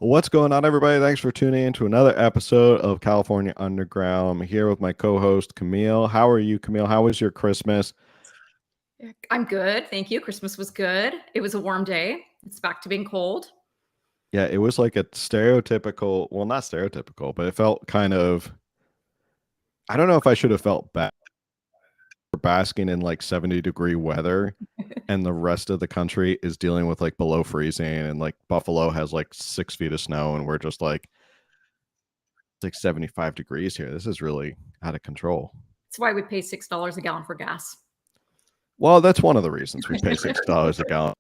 What's going on, everybody? Thanks for tuning in to another episode of California Underground. I'm here with my co-host, Camille. How are you, Camille? How was your Christmas? I'm good. Thank you. Christmas was good. It was a warm day. It's back to being cold. Yeah, it was like a stereotypical, well, not stereotypical, but it felt kind of, I don't know if I should have felt bad for basking in like 70-degree weather and the rest of the country is dealing with like below freezing and like Buffalo has like 6 feet of snow and we're just like 75 degrees here. This is really out of control. That's why we pay $6 a gallon for gas. Well, that's one of the reasons we pay $6 a gallon.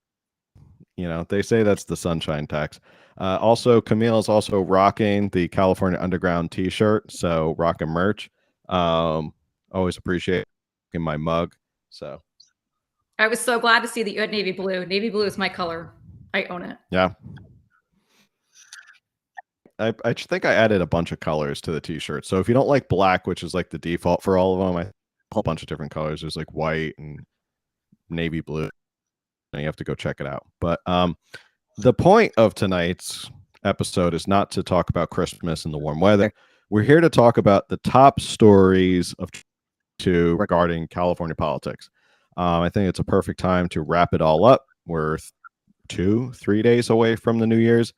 You know, they say that's the sunshine tax. Also, Camille is also rocking the California Underground t-shirt, so rocking merch. Always appreciate in my mug. So I was so glad to see that you had navy blue. Navy blue is my color. I own it. yeah. I think I added a bunch of colors to the t-shirt. So if you don't like black, which is like the default for all of them, I have a whole bunch of different colors. There's like white and navy blue. And you have to go check it out. But the point of tonight's episode is not to talk about Christmas and the warm weather. We're here to talk about the top stories of two regarding California politics. I think it's a perfect time to wrap it all up. We're 2-3 days away from the New Year's.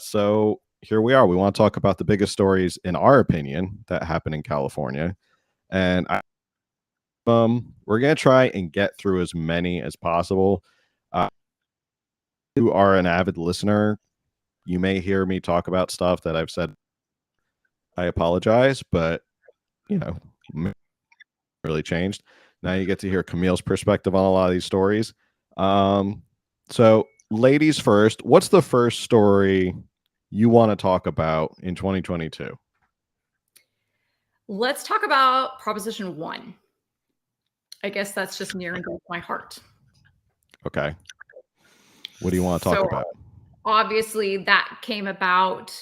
So here we are. We want to talk about the biggest stories, in our opinion, that happen in California. And we're going to try and get through as many as possible. You are an avid listener. You may hear me talk about stuff that I've said. I apologize, but, you know, really changed. Now you get to hear Camille's perspective on a lot of these stories. So, ladies first, what's the first story you want to talk about in 2022? Let's talk about Proposition 1. I guess that's just near and dear to my heart. Okay. What do you want to talk about? Obviously, that came about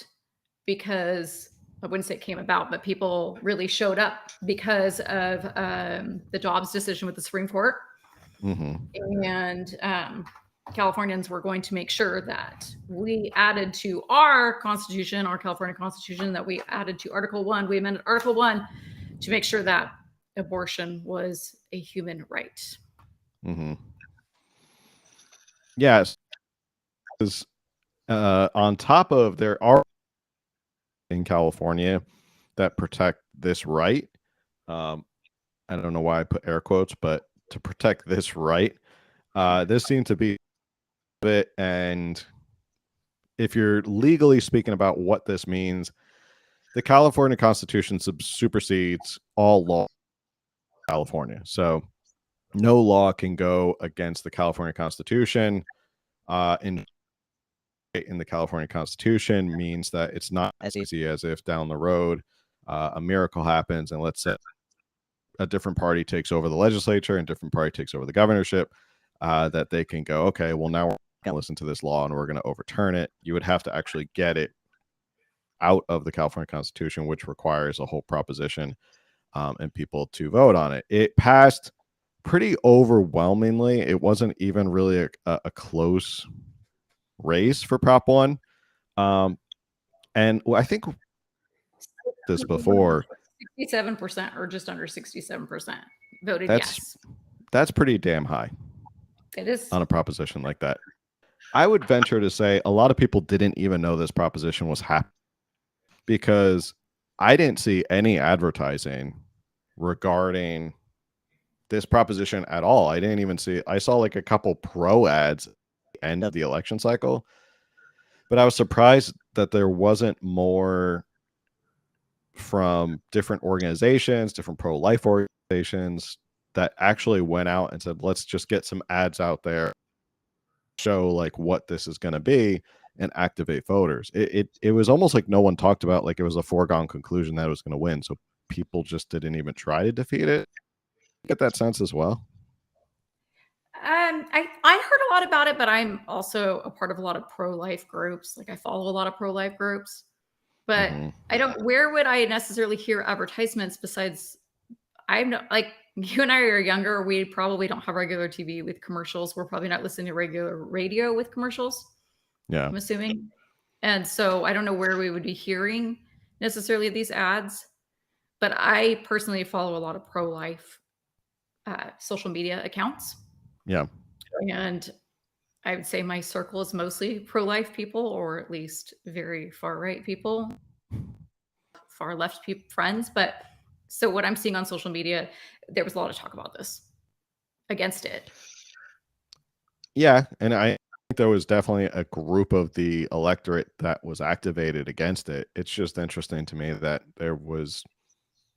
because, I wouldn't say it came about, but people really showed up because of the Dobbs decision with the Supreme Court. Mm-hmm. And Californians were going to make sure that we added to our Constitution, our California Constitution, that we added to Article 1, we amended Article 1 to make sure that abortion was a human right. Mm-hmm. Yes. On top of there are in California that protect this right. I don't know why I put air quotes, but to protect this right, this seemed to be it. And if you're legally speaking about what this means, the California Constitution supersedes all law in California. So no law can go against the California Constitution. In the California Constitution means that it's not as easy as if down the road a miracle happens and let's say a different party takes over the legislature and different party takes over the governorship, that they can go, okay, well, now we're going to listen to this law and we're going to overturn it. You would have to actually get it out of the California Constitution, which requires a whole proposition and people to vote on it. It passed pretty overwhelmingly. It wasn't even really a close race for Prop 1. And I think this before 67% or just under 67% voted yes. yes. That's pretty damn high. It is on a proposition like that. I would venture to say a lot of people didn't even know this proposition was happening because I didn't see any advertising regarding this proposition at all. I didn't even see, I saw like a couple pro ads at the end of the election cycle, but I was surprised that there wasn't more from different organizations, different pro-life organizations that actually went out and said, let's just get some ads out there, show like what this is going to be and activate voters. It was almost like no one talked about like it was a foregone conclusion that it was going to win. So people just didn't even try to defeat it. Get that sense as well? I heard a lot about it, but I'm also a part of a lot of pro-life groups. Like I follow a lot of pro-life groups, but I don't, where would I necessarily hear advertisements besides I'm not like you and I are younger. We probably don't have regular TV with commercials. We're probably not listening to regular radio with commercials. Yeah. I'm assuming. And so I don't know where we would be hearing necessarily these ads, but I personally follow a lot of pro-life social media accounts. Yeah. And I would say my circle is mostly pro-life people, or at least very far right people, far left friends. But so what I'm seeing on social media, there was a lot of talk about this, against it. Yeah, and I think there was definitely a group of the electorate that was activated against it. It's just interesting to me that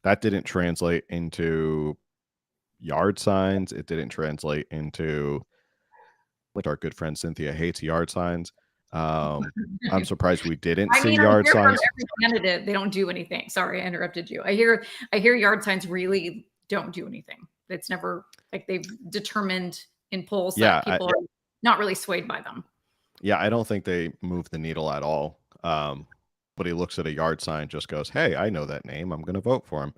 that didn't translate into yard signs. It didn't translate into, like, our good friend Cynthia hates yard signs. I'm surprised we didn't I see mean, I yard hear from signs. every candidate they don't do anything. Sorry, I interrupted you. I hear yard signs really don't do anything. It's never like they've determined in polls Yeah, that people are not really swayed by them. yeah, I don't think they move the needle at all. But he looks at a yard sign, just goes, "Hey, I know that name. I'm going to vote for him."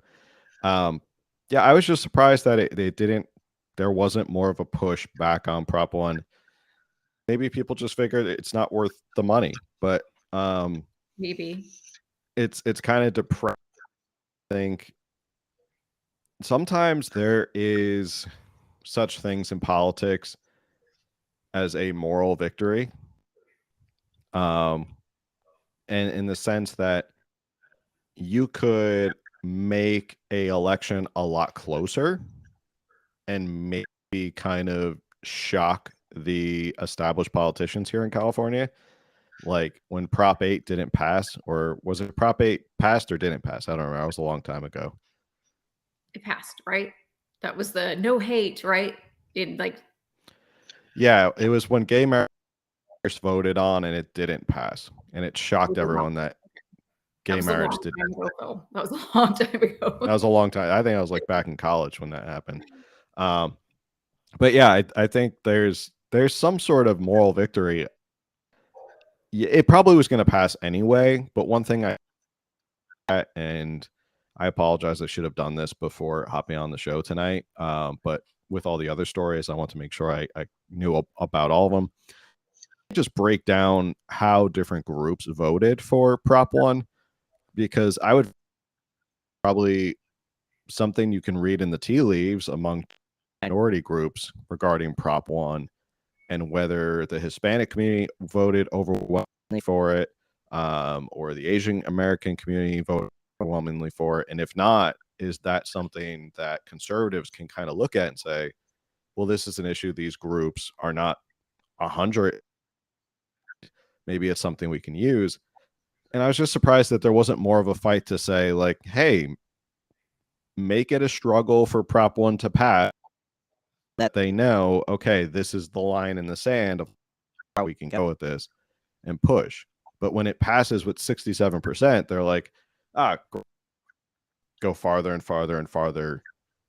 Yeah, I was just surprised that it didn't. There wasn't more of a push back on Prop One. Maybe people just figured it's not worth the money, but Maybe. it's kind of depressing. I think sometimes there is such things in politics as a moral victory, and in the sense that you could make a election a lot closer and maybe kind of shock the established politicians here in California. Like when Prop 8 didn't pass, or was it Prop 8 passed or didn't pass? I don't remember. That was a long time ago. It passed, right? That was the no hate, right? In like, Yeah, it was when gay marriage voted on and it didn't pass. And it shocked everyone that gay marriage did. That was a long time ago. That was a long time. I think I was like back in college when that happened. But yeah, I think there's some sort of moral victory. It probably was going to pass anyway. But one thing and I apologize, I should have done this before hopping on the show tonight. But with all the other stories, I want to make sure I knew about all of them. Just break down how different groups voted for Prop 1, because I would probably something you can read in the tea leaves among minority groups regarding Prop 1 and whether the Hispanic community voted overwhelmingly for it, or the Asian American community voted overwhelmingly for it. And if not, is that something that conservatives can kind of look at and say, well, this is an issue these groups are not 100. Maybe it's something we can use. And I was just surprised that there wasn't more of a fight to say, like, hey, make it a struggle for Prop 1 to pass, that they know, okay, this is the line in the sand of how we can go with this and push. But when it passes with 67%, they're like, go farther and farther and farther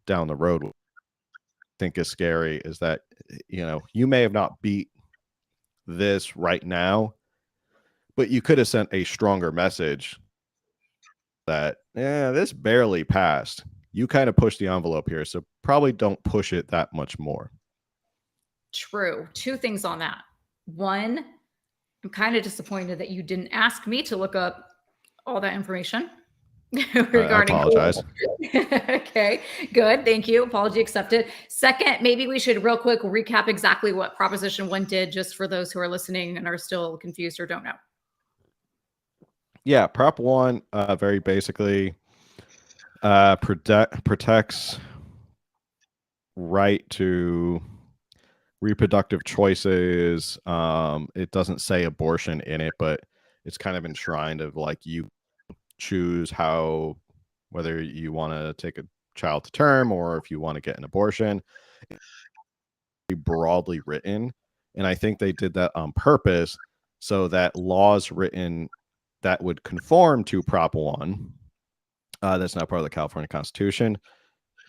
down the road. What I think is scary is that, you may have not beat this right now, but you could have sent a stronger message that, this barely passed. You kind of push the envelope here, so probably don't push it that much more. True. Two things on that. One, I'm kind of disappointed that you didn't ask me to look up all that information regarding. I apologize. Okay, good. Thank you. Apology accepted. Second, maybe we should real quick recap exactly what Proposition 1 did, just for those who are listening and are still confused or don't know. Yeah, Prop 1 very basically protects right to reproductive choices. It doesn't say abortion in it, but it's kind of enshrined of like you choose whether you want to take a child to term or if you want to get an abortion. It's broadly written, and I think they did that on purpose so that laws written that would conform to Prop 1, that's not part of the California Constitution,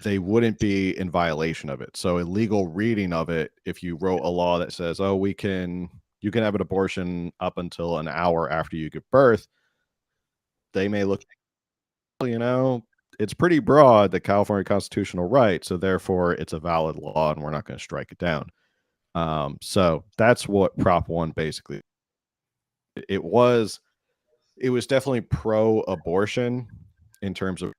they wouldn't be in violation of it. So a legal reading of it, if you wrote a law that says, oh, you can have an abortion up until an hour after you give birth, they may look, it's pretty broad, the California constitutional right, so therefore it's a valid law and we're not going to strike it down. So that's what Prop 1 basically it was definitely pro-abortion in terms of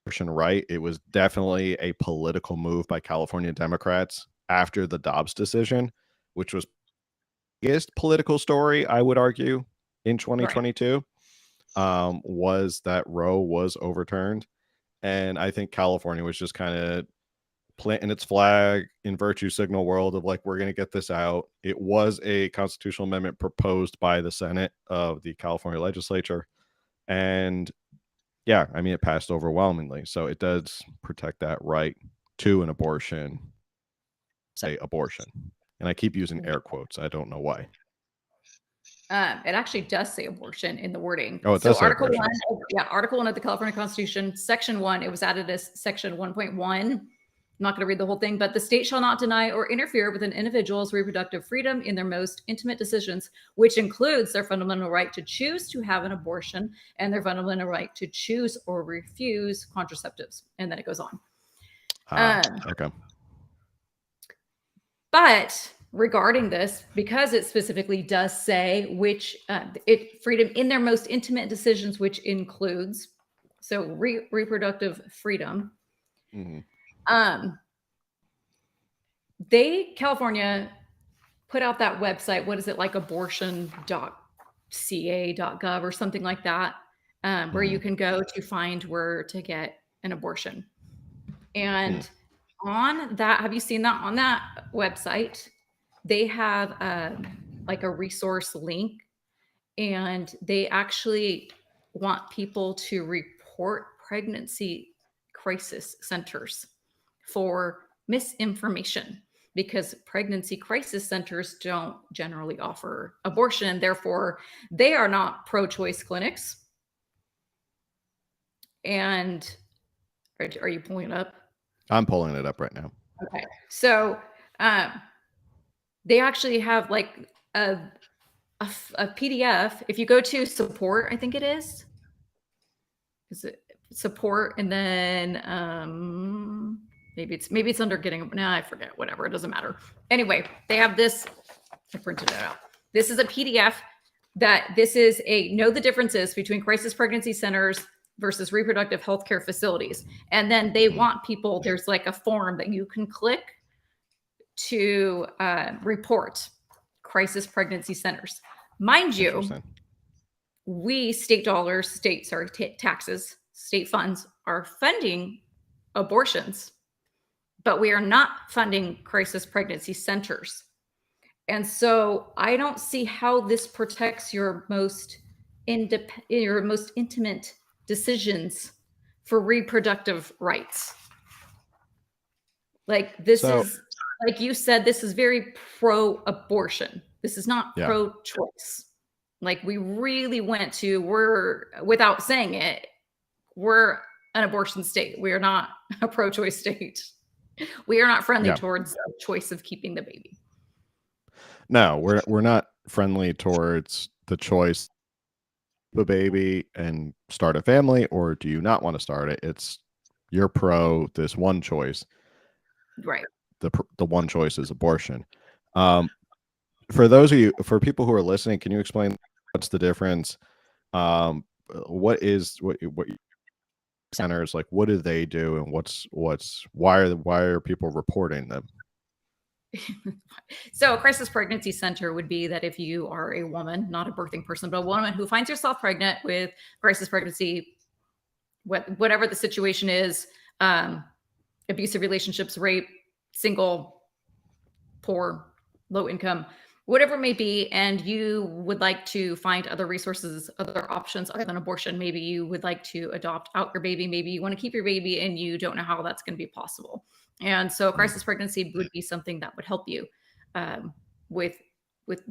abortion right. It was definitely a political move by California Democrats after the Dobbs decision, which was the biggest political story, I would argue, in Right. 2022, was that Roe was overturned. And I think California was just kind of planting its flag in virtue signal world of like, we're going to get this out. It was a constitutional amendment proposed by the Senate of the California legislature. And yeah, I mean, it passed overwhelmingly. So it does protect that right to an abortion, say abortion. And I keep using air quotes. I don't know why. It actually does say abortion in the wording. Oh, it So does say Article abortion. 1, Article 1 of the California Constitution, Section 1, it was added as Section 1.1. I'm not going to read the whole thing, but the state shall not deny or interfere with an individual's reproductive freedom in their most intimate decisions, which includes their fundamental right to choose to have an abortion and their fundamental right to choose or refuse contraceptives. And then it goes on. Okay. But regarding this, because it specifically does say which freedom in their most intimate decisions, which includes reproductive freedom. Mm-hmm. California put out that website. What is it, like abortion.ca.gov or something like that, where you can go to find where to get an abortion. And on that, have you seen that on that website? They have like a resource link, and they actually want people to report pregnancy crisis centers for misinformation, because pregnancy crisis centers don't generally offer abortion. Therefore, they are not pro-choice clinics. And are you pulling it up? I'm pulling it up right now. Okay. So they actually have like a PDF. If you go to support, I think it is it support, and then maybe it's under getting, no, I forget, whatever, it doesn't matter. Anyway, they have this, I printed it out. This is a PDF that this is know the differences between crisis pregnancy centers versus reproductive healthcare facilities. And then they want people, there's like a form that you can click to report crisis pregnancy centers. Mind you, we taxes, state funds are funding abortions, but we are not funding crisis pregnancy centers. And so I don't see how this protects your most intimate decisions for reproductive rights. Like this is, like you said, this is very pro-abortion. This is not pro-choice. Like we really without saying it, we're an abortion state. We are not a pro-choice state. We are not friendly towards the choice of keeping the baby. No, we're not friendly towards the choice of a baby and start a family, or do you not want to start it? It's you're pro this one choice. Right. The one choice is abortion. For people who are listening, can you explain what's the difference? What centers, like, what do they do, and why are people reporting them? So a crisis pregnancy center would be that if you are a woman, not a birthing person, but a woman who finds herself pregnant with crisis pregnancy, whatever the situation is, abusive relationships, rape, single, poor, low income, whatever it may be, and you would like to find other resources, other options other than abortion. Maybe you would like to adopt out your baby. Maybe you want to keep your baby and you don't know how that's going to be possible. And so crisis pregnancy would be something that would help you with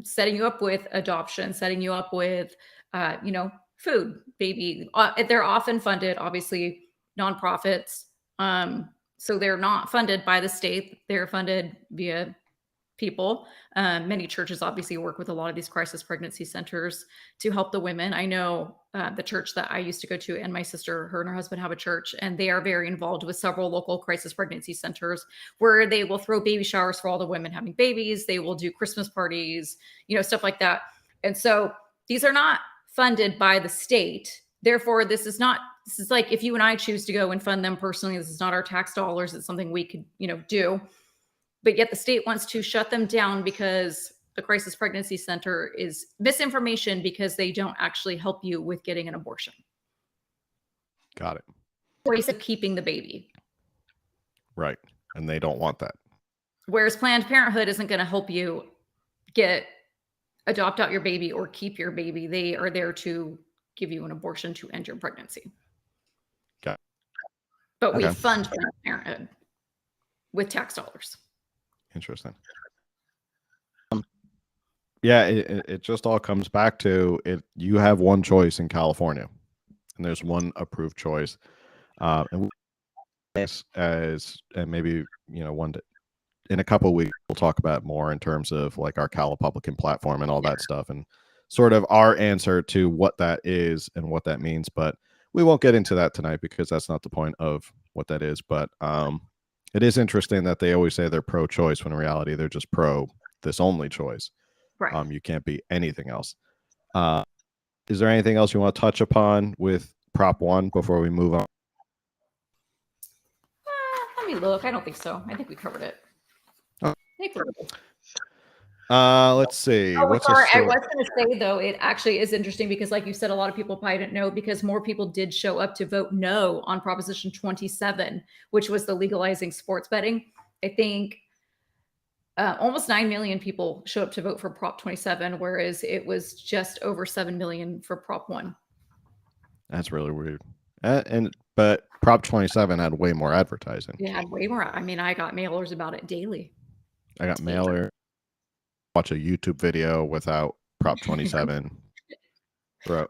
setting you up with adoption, setting you up with, food, baby. They're often funded, obviously, nonprofits. So they're not funded by the state. They're funded via people. Many churches obviously work with a lot of these crisis pregnancy centers to help the women. I know the church that I used to go to, and my sister, her and her husband have a church, and they are very involved with several local crisis pregnancy centers where they will throw baby showers for all the women having babies. They will do Christmas parties, stuff like that. And so These are not funded by the state. Therefore, this is like if you and I choose to go and fund them personally, this is not our tax dollars. It's something we could, do. But yet the state wants to shut them down because the Crisis Pregnancy Center is misinformation because they don't actually help you with getting an abortion. Got it. Choice of keeping the baby. Right. And they don't want that. Whereas Planned Parenthood isn't going to help you adopt out your baby or keep your baby. They are there to give you an abortion to end your pregnancy. Got it. But we fund Planned Parenthood with tax dollars. Interesting. Yeah, it just all comes back to it. You have one choice in California, and there's one approved choice. And maybe one that in a couple of weeks we'll talk about more in terms of like our Cal Republican platform and all that stuff, and sort of our answer to what that is and what that means. But we won't get into that tonight because that's not the point of what that is. But it is interesting that they always say they're pro-choice when in reality they're just pro this only choice. Right. You can't be anything else. Is there anything else you want to touch upon with Prop 1 before we move on? Let me look. I don't think so. I think we covered it. Let's see. I was going to say, though, it actually is interesting because, like you said, a lot of people probably didn't know because more people did show up to vote no on Proposition 27, which was the legalizing sports betting. I think almost 9 million people showed up to vote for Prop 27, whereas it was just over 7 million for Prop 1. That's really weird. But Prop 27 had way more advertising. It had way more. I mean, I got mailers about it daily. I got mailer. Watch a YouTube video without Prop 27. Bro.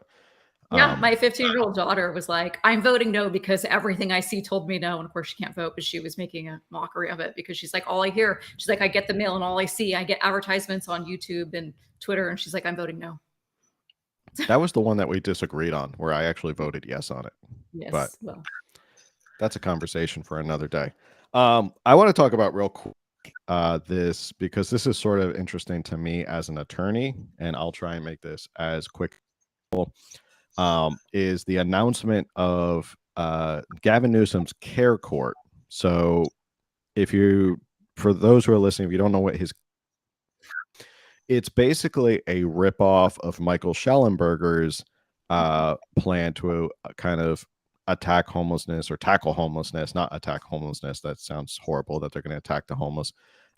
Yeah, my 15-year-old daughter was like, I'm voting no because everything I see told me no. And of course she can't vote, but she was making a mockery of it because she's like, all I hear, she's like, I get the mail and all I see, I get advertisements on YouTube and Twitter. And she's like, I'm voting no. That was the one that we disagreed on where I actually voted yes on it. Yes. But that's a conversation for another day. I want to talk about real quick this because this is sort of interesting to me as an attorney, and I'll try and make this as quick as possible. Is the announcement of Gavin Newsom's care court. So for those who are listening, if you don't know what it's basically a ripoff of Michael Schellenberger's plan to kind of attack homelessness or tackle homelessness, not attack homelessness. That sounds horrible that they're going to attack the homeless.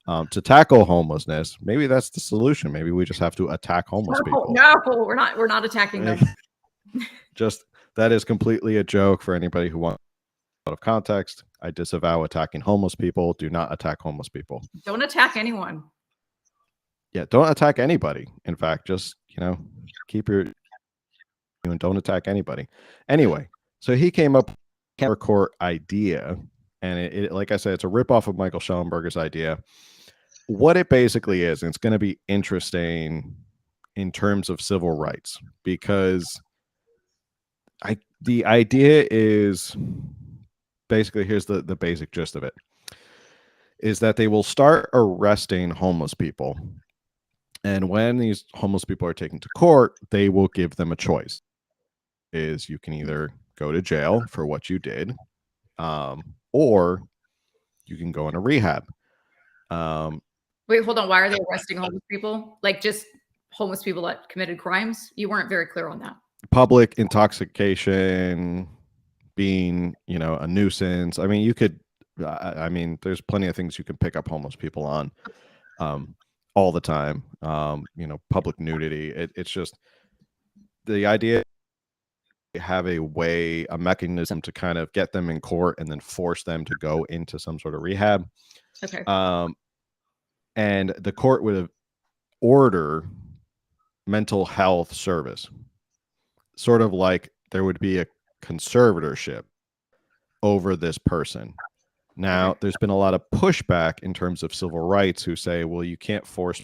To tackle homelessness, maybe that's the solution. Maybe we just have to attack homeless people. No, we're not attacking them. Just that is completely a joke for anybody who wants out of context. I disavow attacking homeless people. Do not attack homeless people. Don't attack anyone. Yeah, don't attack anybody. In fact, just keep your and don't attack anybody. Anyway, so he came up with a care court idea, and it like I said, it's a ripoff of Michael Schellenberger's idea. What it basically is, and it's going to be interesting in terms of civil rights, because the idea is basically, here's the basic gist of it, is that they will start arresting homeless people. And when these homeless people are taken to court, they will give them a choice. Is you can either go to jail for what you did, or you can go into rehab. Wait, hold on. Why are they arresting homeless people? Like just homeless people that committed crimes? You weren't very clear on that. Public intoxication, being, a nuisance. I mean, you could, there's plenty of things you can pick up homeless people on all the time. Public nudity. It's just the idea have a mechanism to kind of get them in court and then force them to go into some sort of rehab. Okay. And the court would order mental health service, sort of like there would be a conservatorship over this person. Now, there's been a lot of pushback in terms of civil rights who say, well, you can't force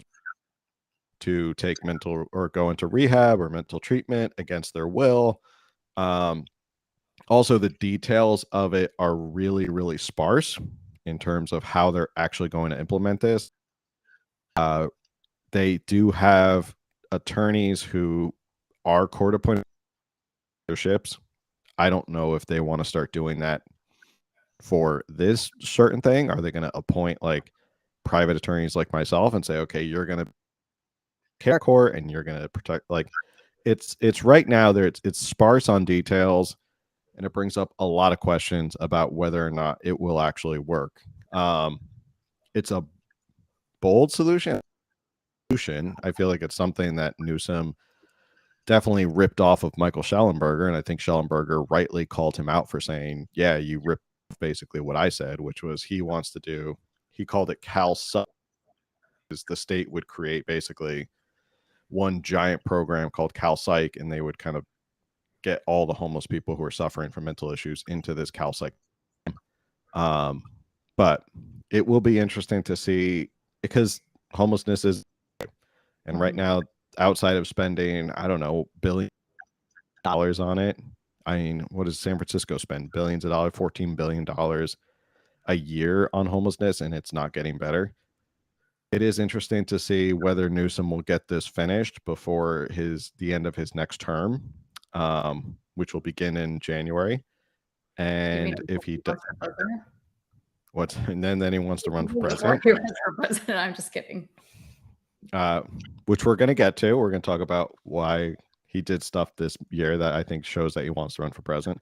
to take mental or go into rehab or mental treatment against their will. Also, the details of it are really, really sparse in terms of how they're actually going to implement this. They do have attorneys who are court appointed ships. I don't know if they want to start doing that for this certain thing. Are they going to appoint like private attorneys like myself and say, okay, you're going to care court and you're going to protect, like it's right now there, it's sparse on details, and it brings up a lot of questions about whether or not it will actually work. It's a bold solution. I feel like it's something that Newsom definitely ripped off of Michael Schellenberger, and I think Schellenberger rightly called him out for saying, yeah, you ripped basically what I said, which was he wants to do, he called it Cal Psych, is the state would create basically one giant program called Cal Psych, and they would kind of get all the homeless people who are suffering from mental issues into this Cal Psych. But it will be interesting to see, because homelessness is, and right now, outside of spending, I don't know, $billions on it. I mean, what does San Francisco spend? Billions of dollars, $14 billion a year on homelessness, and it's not getting better. It is interesting to see whether Newsom will get this finished before the end of his next term, which will begin in January. And if he does, and then he wants to run for president. I'm just kidding. Which we're going to get to. We're going to talk about why he did stuff this year that I think shows that he wants to run for president.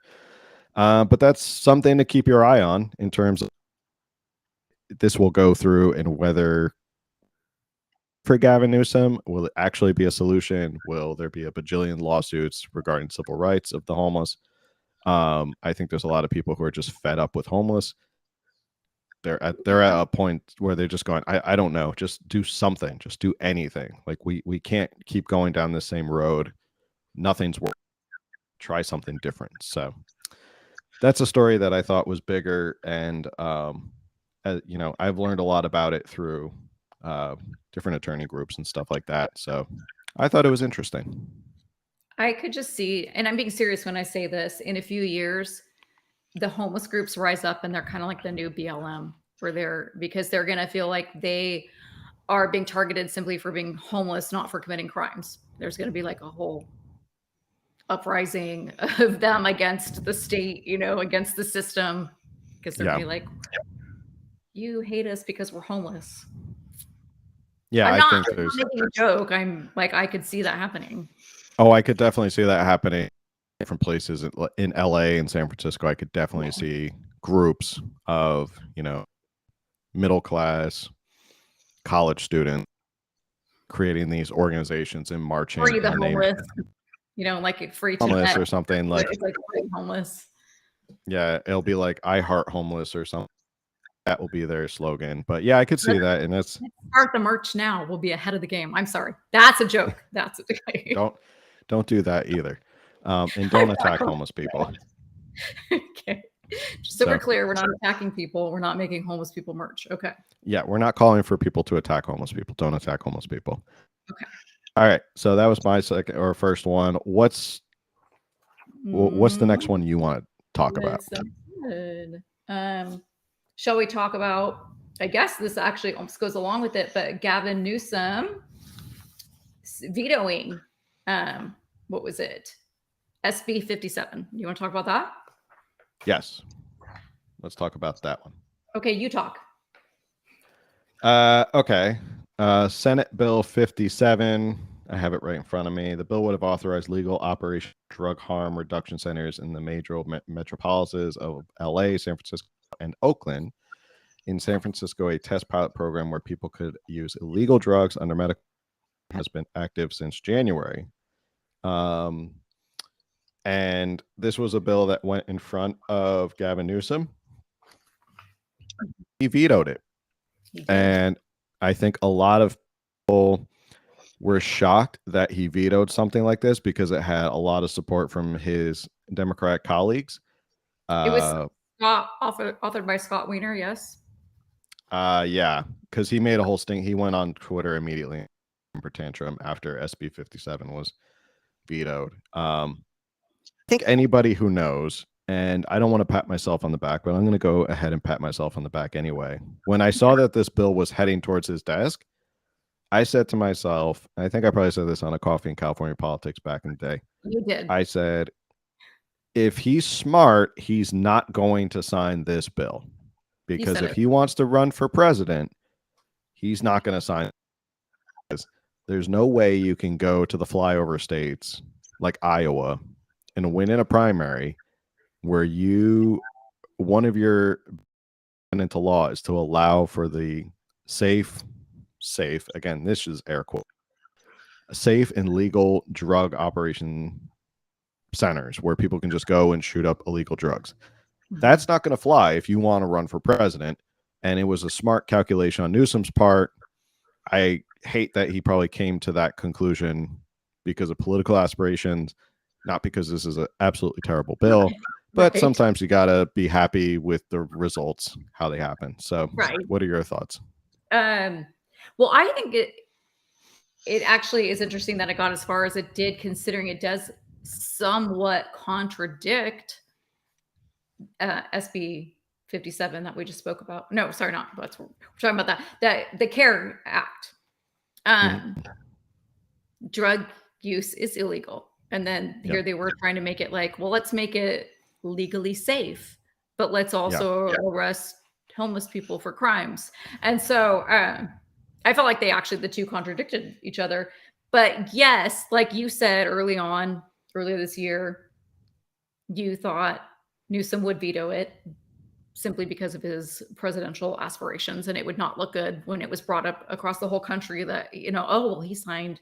But that's something to keep your eye on in terms of this will go through, and whether for Gavin Newsom, will it actually be a solution? Will there be a bajillion lawsuits regarding civil rights of the homeless? I think there's a lot of people who are just fed up with homeless. They're at a point where they're just going, I don't know, just do something, just do anything. Like we can't keep going down the same road. Nothing's working. Try something different. So that's a story that I thought was bigger, and you know, I've learned a lot about it through different attorney groups and stuff like that. So I thought it was interesting. I could just see, and I'm being serious when I say this, in a few years, the homeless groups rise up and they're kind of like the new BLM, because they're going to feel like they are being targeted simply for being homeless, not for committing crimes. There's going to be like a whole uprising of them against the state, you know, against the system, because they're going to be like, you hate us because we're homeless. Yeah, I'm not making a joke. I'm like, I could see that happening. Oh, I could definitely see that happening. Different places in LA and San Francisco, I could definitely see groups of, you know, middle class college students creating these organizations and marching. Free the homeless, you know, like free homeless or something, like free homeless. Yeah, it'll be like I heart homeless or something. That will be their slogan. But yeah, I could see that, and that's start the merch now. We'll be ahead of the game. I'm sorry, that's a joke. That's a joke. Don't do that either. And don't attack homeless people. Okay. Just so we're clear, we're not attacking people. We're not making homeless people merch. Okay. Yeah, we're not calling for people to attack homeless people. Don't attack homeless people. Okay. All right. So that was my second or first one. What's the next one you want to talk about? Good. Shall we talk about, I guess this actually almost goes along with it, but Gavin Newsom vetoing, what was it? SB 57. You want to talk about that? Yes. Let's talk about that one. Okay, you talk. Okay. Senate Bill 57. I have it right in front of me. The bill would have authorized legal operation drug harm reduction centers in the major metropolises of LA, San Francisco, and Oakland. In San Francisco, a test pilot program where people could use illegal drugs under medical has been active since January. And this was a bill that went in front of Gavin Newsom. He vetoed it. And I think a lot of people were shocked that he vetoed something like this because it had a lot of support from his Democratic colleagues. It was authored by Scott Wiener, yes? Yeah, because he made a whole stink. He went on Twitter immediately for tantrum after SB 57 was vetoed. I think anybody who knows, and I don't want to pat myself on the back, but I'm going to go ahead and pat myself on the back anyway. When I saw that this bill was heading towards his desk, I said to myself, I think I probably said this on a Coffee in California Politics back in the day. You did. I said, if he's smart, he's not going to sign this bill, because if he wants to run for president, he's not going to sign this. There's no way you can go to the flyover states like Iowa and win in a primary where one of your into law is to allow for the safe, again, this is air quote, safe and legal drug operation centers where people can just go and shoot up illegal drugs. That's not going to fly if you want to run for president. And it was a smart calculation on Newsom's part. I hate that he probably came to that conclusion because of political aspirations, not because this is an absolutely terrible bill. But sometimes you got to be happy with the results, how they happen. So what are your thoughts? Well, I think it actually is interesting that it got as far as it did, considering it does somewhat contradict SB 57 that we just spoke about. No, sorry, not. We're talking about that the CARE Act. Drug use is illegal. And then here they were trying to make it like, well, let's make it legally safe, but let's also arrest homeless people for crimes. And so I felt like the two contradicted each other. But yes, like you said earlier this year, you thought Newsom would veto it simply because of his presidential aspirations, and it would not look good when it was brought up across the whole country that, oh, well, he signed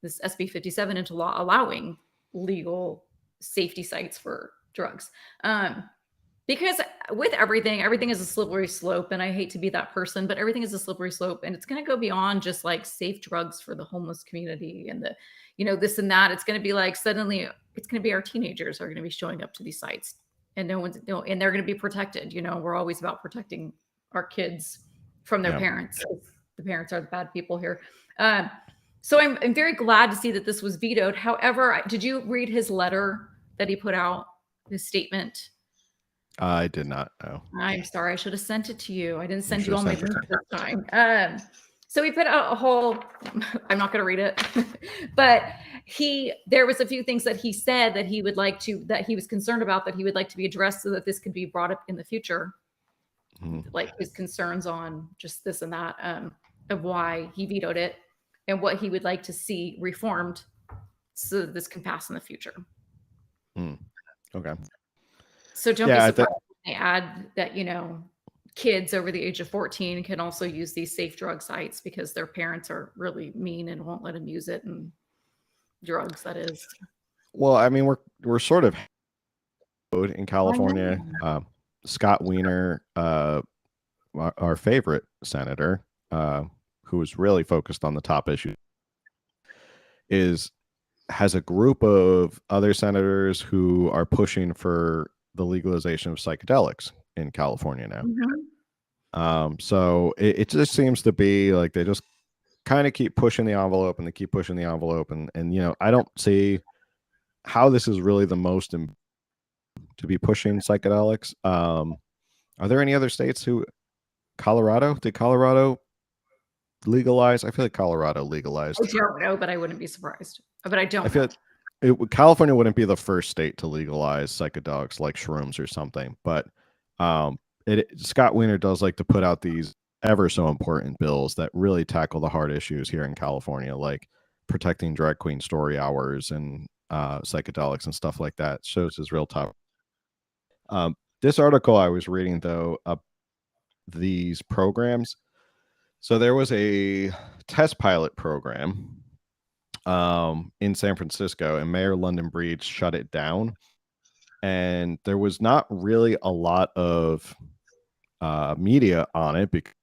this SB 57 into law allowing legal safety sites for drugs. Because with everything is a slippery slope, and I hate to be that person, but everything is a slippery slope, and it's going to go beyond just like safe drugs for the homeless community and the, this and that. It's going to be like, suddenly it's going to be our teenagers are going to be showing up to these sites, and and they're going to be protected. We're always about protecting our kids from their parents. The parents are the bad people here. So I'm very glad to see that this was vetoed. However, did you read his letter that he put out, his statement? I did not know. I'm sorry. I should have sent it to you. I didn't send you all my links this time. So he put out a whole, I'm not going to read it, but there was a few things that he said that he would like to, that he was concerned about, that he would like to be addressed so that this could be brought up in the future. Like his concerns on just this and that, of why he vetoed it and what he would like to see reformed so that this can pass in the future. Okay. So don't be surprised when they add that, kids over the age of 14 can also use these safe drug sites because their parents are really mean and won't let them use it, and drugs, that is. Well, I mean, we're sort of in California. Scott Wiener, our favorite senator, who is really focused on the top issue, has a group of other senators who are pushing for the legalization of psychedelics in California now. So it just seems to be like they just kind of keep pushing the envelope, and they keep pushing the envelope, and I don't see how this is really the most to be pushing psychedelics. Are there any other states did Colorado legalize? I feel like Colorado legalized. I don't know, but I wouldn't be surprised. But I don't. I feel like California wouldn't be the first state to legalize psychedelics like shrooms or something, but Scott Wiener does like to put out these ever so important bills that really tackle the hard issues here in California, like protecting drag queen story hours and psychedelics and stuff like that. Shows his real tough. This article I was reading, though, these programs. So there was a test pilot program in San Francisco, and Mayor London Breed shut it down. And there was not really a lot of media on it because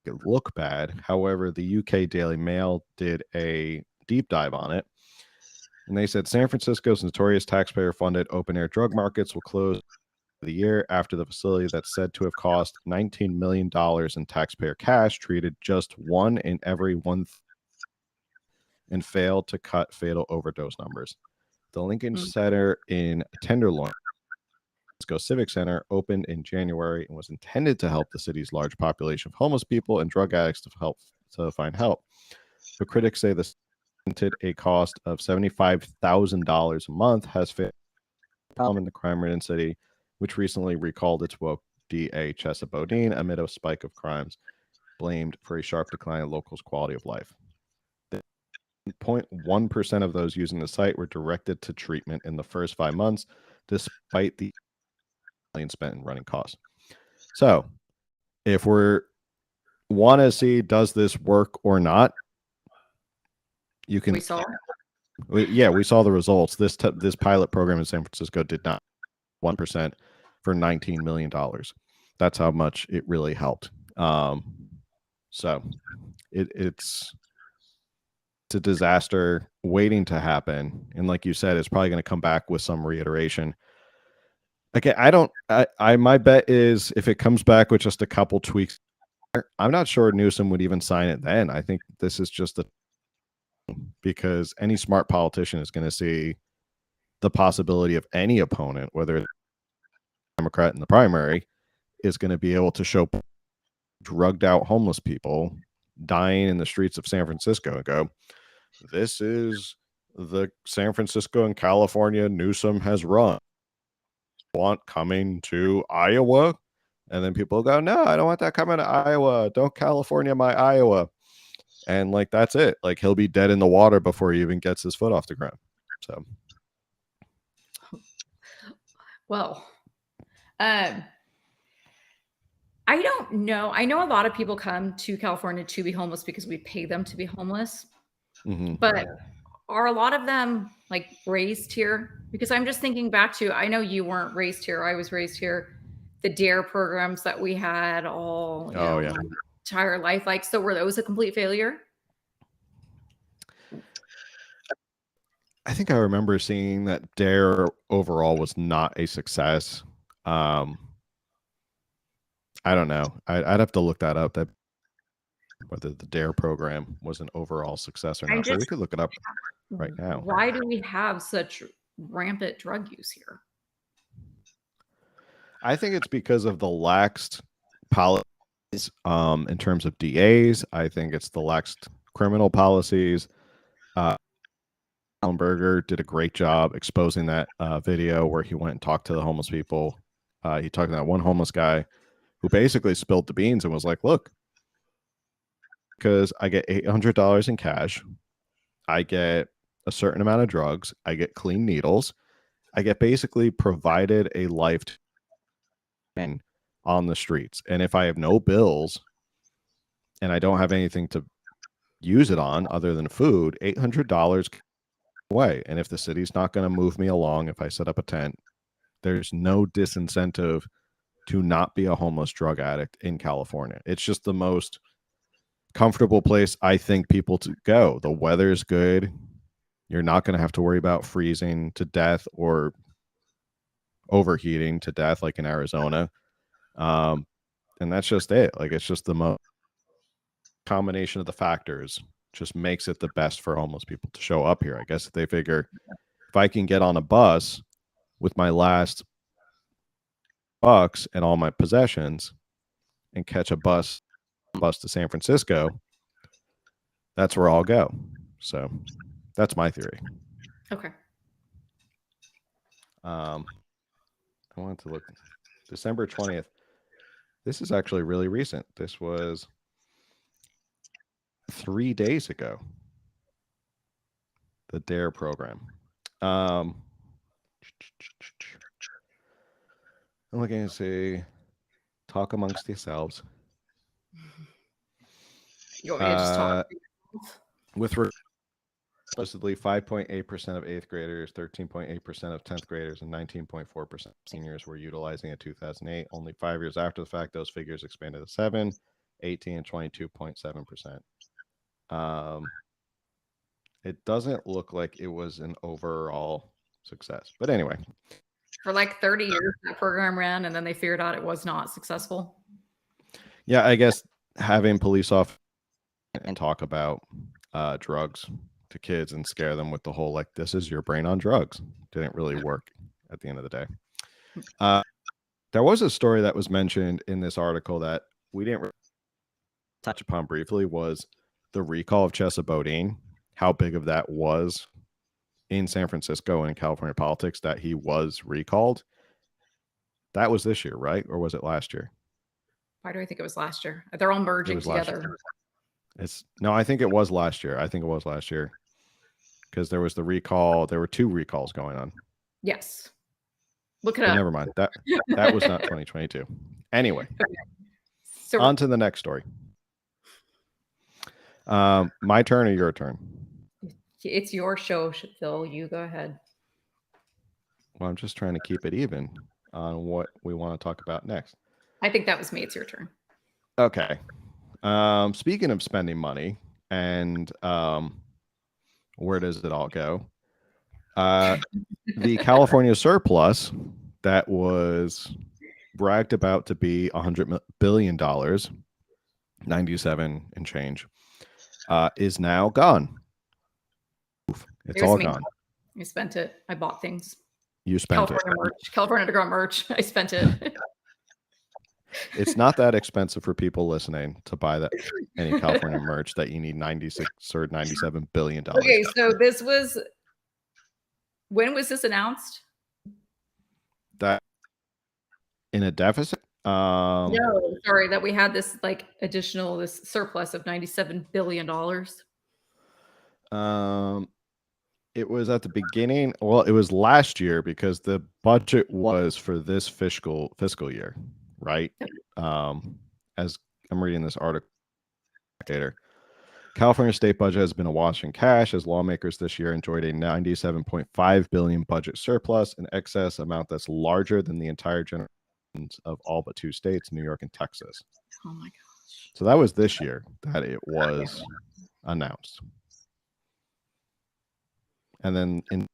it looked bad. However, the UK Daily Mail did a deep dive on it, and they said San Francisco's notorious taxpayer-funded open-air drug markets will close the year after the facility that's said to have cost $19 million in taxpayer cash treated just 1 in every 1 and failed to cut fatal overdose numbers. The Lincoln Center in Tenderloin, Civic Center, opened in January and was intended to help the city's large population of homeless people and drug addicts to find help. but critics say this a cost of $75,000 a month has failed in the crime-ridden city, which recently recalled its woke DA Chesa Bodine amid a spike of crimes blamed for a sharp decline in locals' quality of life. 0.1% of those using the site were directed to treatment in the first 5 months, despite the million spent in running costs. So, if we're want to see does this work or not, you can. We saw. We saw the results. This pilot program in San Francisco did not 1% for $19 million. That's how much it really helped. So it's a disaster waiting to happen, and like you said, it's probably going to come back with some reiteration. Okay, my bet is if it comes back with just a couple tweaks, I'm not sure Newsom would even sign it then. I think this is just because any smart politician is going to see the possibility of any opponent, whether it's Democrat in the primary, is going to be able to show drugged out homeless people dying in the streets of San Francisco and go, this is the San Francisco and California Newsom has run. Want coming to Iowa? And then people go, no, I don't want that coming to Iowa. Don't California my Iowa. And like, that's it. Like, he'll be dead in the water before he even gets his foot off the ground. So, well, I don't know. I know a lot of people come to California to be homeless because we pay them to be homeless. Mm-hmm. But are a lot of them like raised here? Because I'm just thinking back to, I know you weren't raised here. I was raised here. The DARE programs that we had all my entire life. Like, so were those a complete failure? I think I remember seeing that DARE overall was not a success. I don't know. I'd have to look that up. That whether the DARE program was an overall success or not. But we could look it up right now. Why do we have such rampant drug use here? I think it's because of the laxed policies in terms of DAs. I think it's the laxed criminal policies. Allenberger did a great job exposing that video where he went and talked to the homeless people. He talked to that one homeless guy who basically spilled the beans and was like, look, because I get $800 in cash, I get a certain amount of drugs, I get clean needles, I get basically provided a life on the streets. And if I have no bills and I don't have anything to use it on other than food, $800 away. And if the city's not going to move me along, if I set up a tent, there's no disincentive to not be a homeless drug addict in California. It's just the most comfortable place I think people to go. The weather's good. You're not going to have to worry about freezing to death or overheating to death like in Arizona. And that's just it. Like, it's just the most combination of the factors just makes it the best for homeless people to show up here. I guess they figure if I can get on a bus with my last bucks and all my possessions and catch a bus to San Francisco, that's where I'll go. So that's my theory. Okay. I wanted to look December 20th. This is actually really recent. This was 3 days ago. The DARE program. I'm looking to see talk amongst yourselves. You want me to just talk? With explicitly 5.8% of 8th graders, 13.8% of 10th graders, and 19.4% of seniors were utilizing it in 2008. Only 5 years after the fact, those figures expanded to 7, 18, and 22.7%. It doesn't look like it was an overall success. But anyway. For like 30 years, that program ran, and then they figured out it was not successful. Yeah, I guess having police off and talk about drugs to kids and scare them with the whole, like, this is your brain on drugs, didn't really work at the end of the day. There was a story that was mentioned in this article that we didn't touch upon briefly, was the recall of Chesa Bodine, how big of that was in San Francisco and in California politics that he was recalled. That was this year, right? Or was it last year? Why do I think it was last year? They're all merging together. No, I think it was last year. I think it was last year because there was the recall. There were 2 recalls going on. Yes. Look it up. Never mind. That was not 2022. Anyway, okay. So on to the next story. My turn or your turn? It's your show, Phil. You go ahead. Well, I'm just trying to keep it even on what we want to talk about next. I think that was me. It's your turn. Okay. Speaking of spending money and where does it all go? The California surplus that was bragged about to be $100 billion, 97 and change, is now gone. It's all gone. I spent it. I bought things. You spent California merch, California Underground merch. I spent it. It's not that expensive for people listening to buy that any California merch that you need 96 or $97 billion. Okay, so this was, when was this announced? That in a deficit? No, sorry, that we had this like additional, this surplus of $97 billion. It was at the beginning. Well, it was last year because the budget was for this fiscal year, right? As I'm reading this article, California state budget has been awash in cash as lawmakers this year enjoyed a $97.5 billion budget surplus, an excess amount that's larger than the entire generation of all but 2 states, New York and Texas. Oh my gosh. So that was this year that it was announced. And then the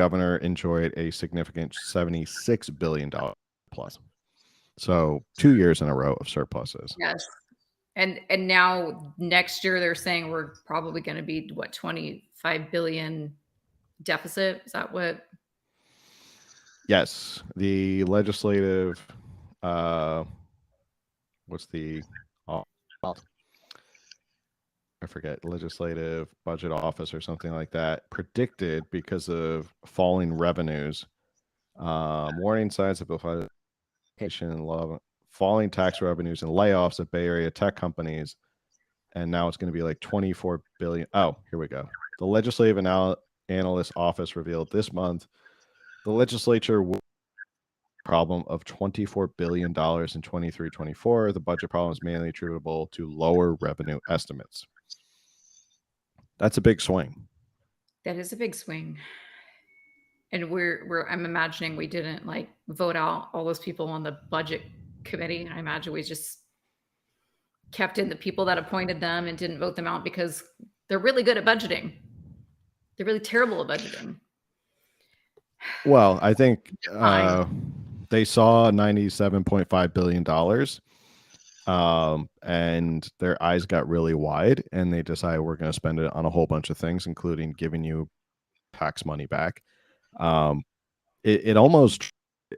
governor enjoyed a significant $76 billion plus. So 2 years in a row of surpluses. Yes. And now next year they're saying we're probably going to be what, 25 billion deficit? Is that what? Yes, the legislative what's the I forget, legislative budget office or something like that predicted, because of falling revenues, warning signs of inflation and falling tax revenues and layoffs of Bay Area tech companies. And now it's going to be like 24 billion. Oh, here we go. The legislative analyst office revealed this month the legislature will problem of $24 billion in 23-24. The budget problem is mainly attributable to lower revenue estimates. That's a big swing. That is a big swing. And I'm imagining we didn't like vote out all those people on the budget committee. I imagine we just kept in the people that appointed them and didn't vote them out because they're really good at budgeting. They're really terrible at budgeting. Well, I think they saw $97.5 billion and their eyes got really wide and they decided we're going to spend it on a whole bunch of things, including giving you tax money back. It almost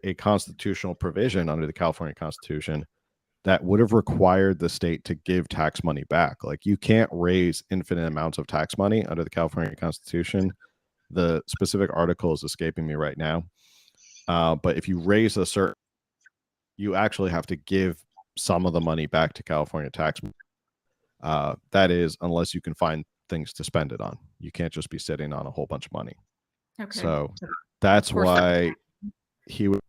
a constitutional provision under the California Constitution that would have required the state to give tax money back. Like, you can't raise infinite amounts of tax money under the California Constitution. The specific article is escaping me right now. But if you raise a certain, you actually have to give some of the money back to California tax. That is, unless you can find things to spend it on. You can't just be sitting on a whole bunch of money. Okay. So that's why he was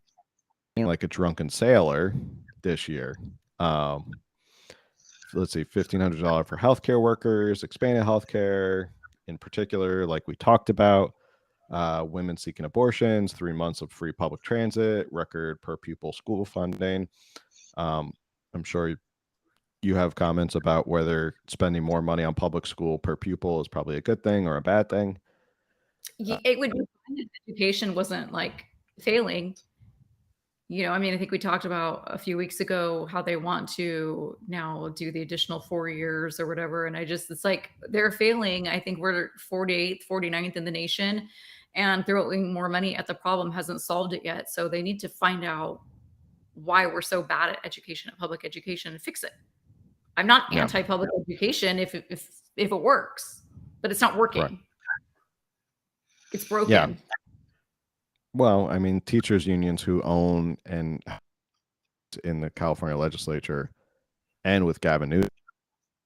like a drunken sailor this year. Let's see, $1,500 for healthcare workers, expanded healthcare in particular, like we talked about. Women seeking abortions, 3 months of free public transit, record per pupil school funding. I'm sure you have comments about whether spending more money on public school per pupil is probably a good thing or a bad thing. It would be fine if education wasn't like failing. You know, I mean, I think we talked about a few weeks ago how they want to now do the additional 4 years or whatever. And it's like they're failing. I think we're 48th, 49th in the nation, and throwing more money at the problem hasn't solved it yet. So they need to find out why we're so bad at education, at public education, and fix it. I'm not Yeah. anti-public education if it works, but it's not working. Right. It's broken. Yeah. Well, I mean, teachers unions who own and in the California legislature and with Gavin Newsom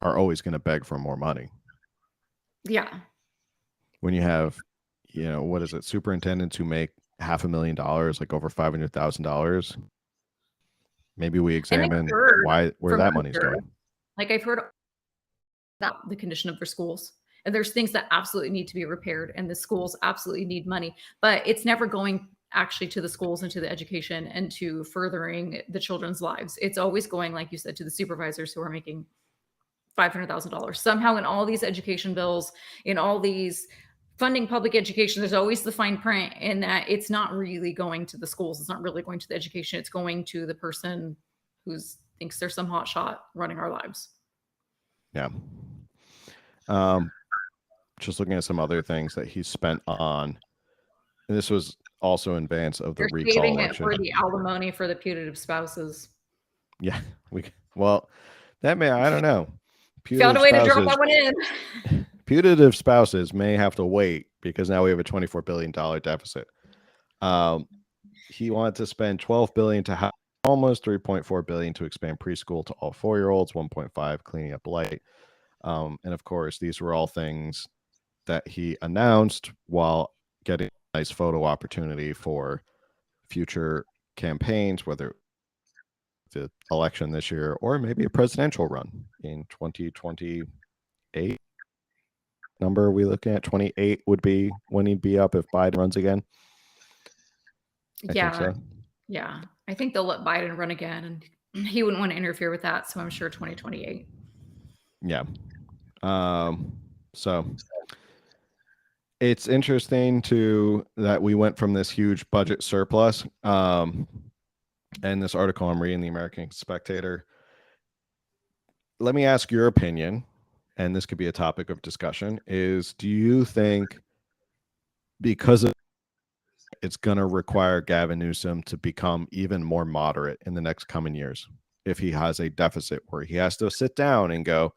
are always going to beg for more money. Yeah. When you have, what is it, superintendents who make $500,000, like over $500,000, maybe we examine where that money's going. Like I've heard that the condition of their schools. And there's things that absolutely need to be repaired, and the schools absolutely need money, but it's never going actually to the schools and to the education and to furthering the children's lives. It's always going, like you said, to the supervisors who are making $500,000. Somehow in all these education bills, in all these funding public education, there's always the fine print in that it's not really going to the schools. It's not really going to the education. It's going to the person who thinks they're some hot shot running our lives. Yeah. Just looking at some other things that he spent on. And this was also in advance of the recall saving election. it for the alimony for the putative spouses. Yeah, that may, I don't know. Found a way to drop that one in. Putative spouses may have to wait because now we have a $24 billion deficit. He wanted to spend $12 billion to have almost $3.4 billion to expand preschool to all 4-year-olds, 1.5 cleaning up light. And of course, these were all things that he announced while getting a nice photo opportunity for future campaigns, whether the election this year or maybe a presidential run in 2028. Number we looking at 28 would be when he'd be up if Biden runs again. I think so. Yeah. I think they'll let Biden run again, and he wouldn't want to interfere with that. So I'm sure 2028. Yeah. So it's interesting that we went from this huge budget surplus. And this article I'm reading, the American Spectator. Let me ask your opinion, and this could be a topic of discussion, is do you think because of it's going to require Gavin Newsom to become even more moderate in the next coming years if he has a deficit where he has to sit down and go,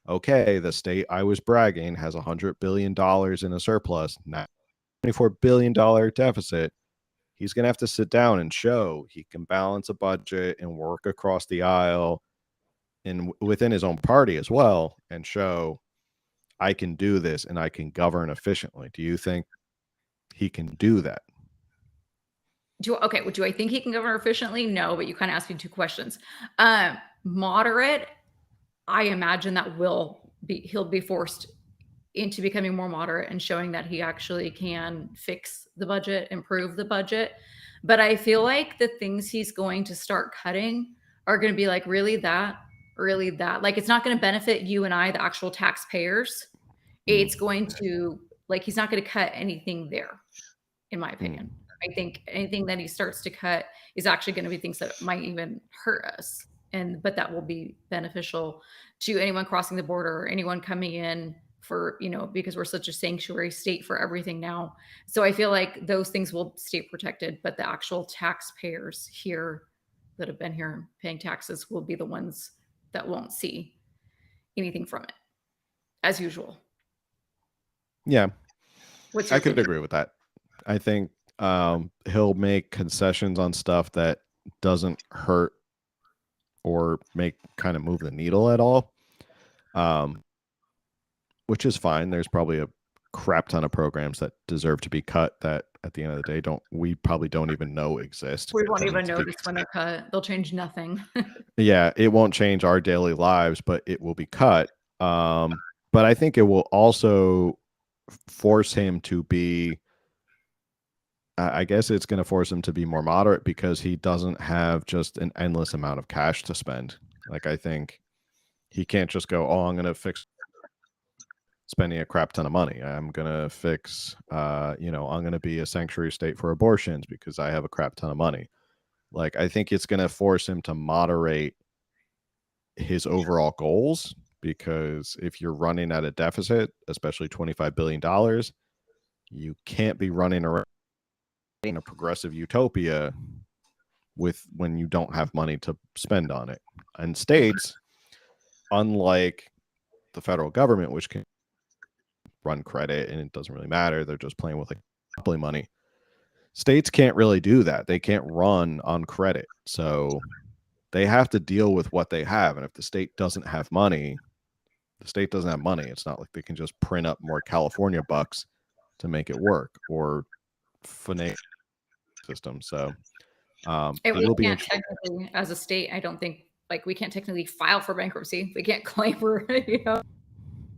okay, the state I was bragging has $100 billion in a surplus, now $24 billion deficit. He's going to have to sit down and show he can balance a budget and work across the aisle and within his own party as well and show I can do this and I can govern efficiently. Do you think he can do that? Do I think he can govern efficiently? No, but you kind of asked me two questions. Moderate, I imagine that he'll be forced into becoming more moderate and showing that he actually can fix the budget, improve the budget. But I feel like the things he's going to start cutting are going to be like, really that? Like, it's not going to benefit you and I, the actual taxpayers. It's going to, like, he's not going to cut anything there, in my opinion. I think anything that he starts to cut is actually going to be things that might even hurt us. But that will be beneficial to anyone crossing the border or anyone coming in for, because we're such a sanctuary state for everything now. So I feel like those things will stay protected, but the actual taxpayers here that have been here paying taxes will be the ones that won't see anything from it, as usual. Yeah. I could agree with that. I think he'll make concessions on stuff that doesn't hurt or kind of move the needle at all, which is fine. There's probably a crap ton of programs that deserve to be cut that at the end of the day we probably don't even know exist. We won't even notice when they're cut. They'll change nothing. Yeah, it won't change our daily lives, but it will be cut. But I think it will also force him to be, I guess it's going to force him to be more moderate because he doesn't have just an endless amount of cash to spend. Like, I think he can't just go, I'm going to fix spending a crap ton of money. I'm going to fix, I'm going to be a sanctuary state for abortions because I have a crap ton of money. Like, I think it's going to force him to moderate his overall goals, because if you're running at a deficit, especially $25 billion, you can't be running around in a progressive utopia when you don't have money to spend on it. And states, unlike the federal government, which can run credit and it doesn't really matter, they're just playing with like monopoly money. States can't really do that. They can't run on credit. So they have to deal with what they have. And if the state doesn't have money, the state doesn't have money. It's not like they can just print up more California bucks to make it work or finance system. So it we will be can't interesting. technically, as a state, I don't think, like, we can't technically file for bankruptcy. We can't claim for,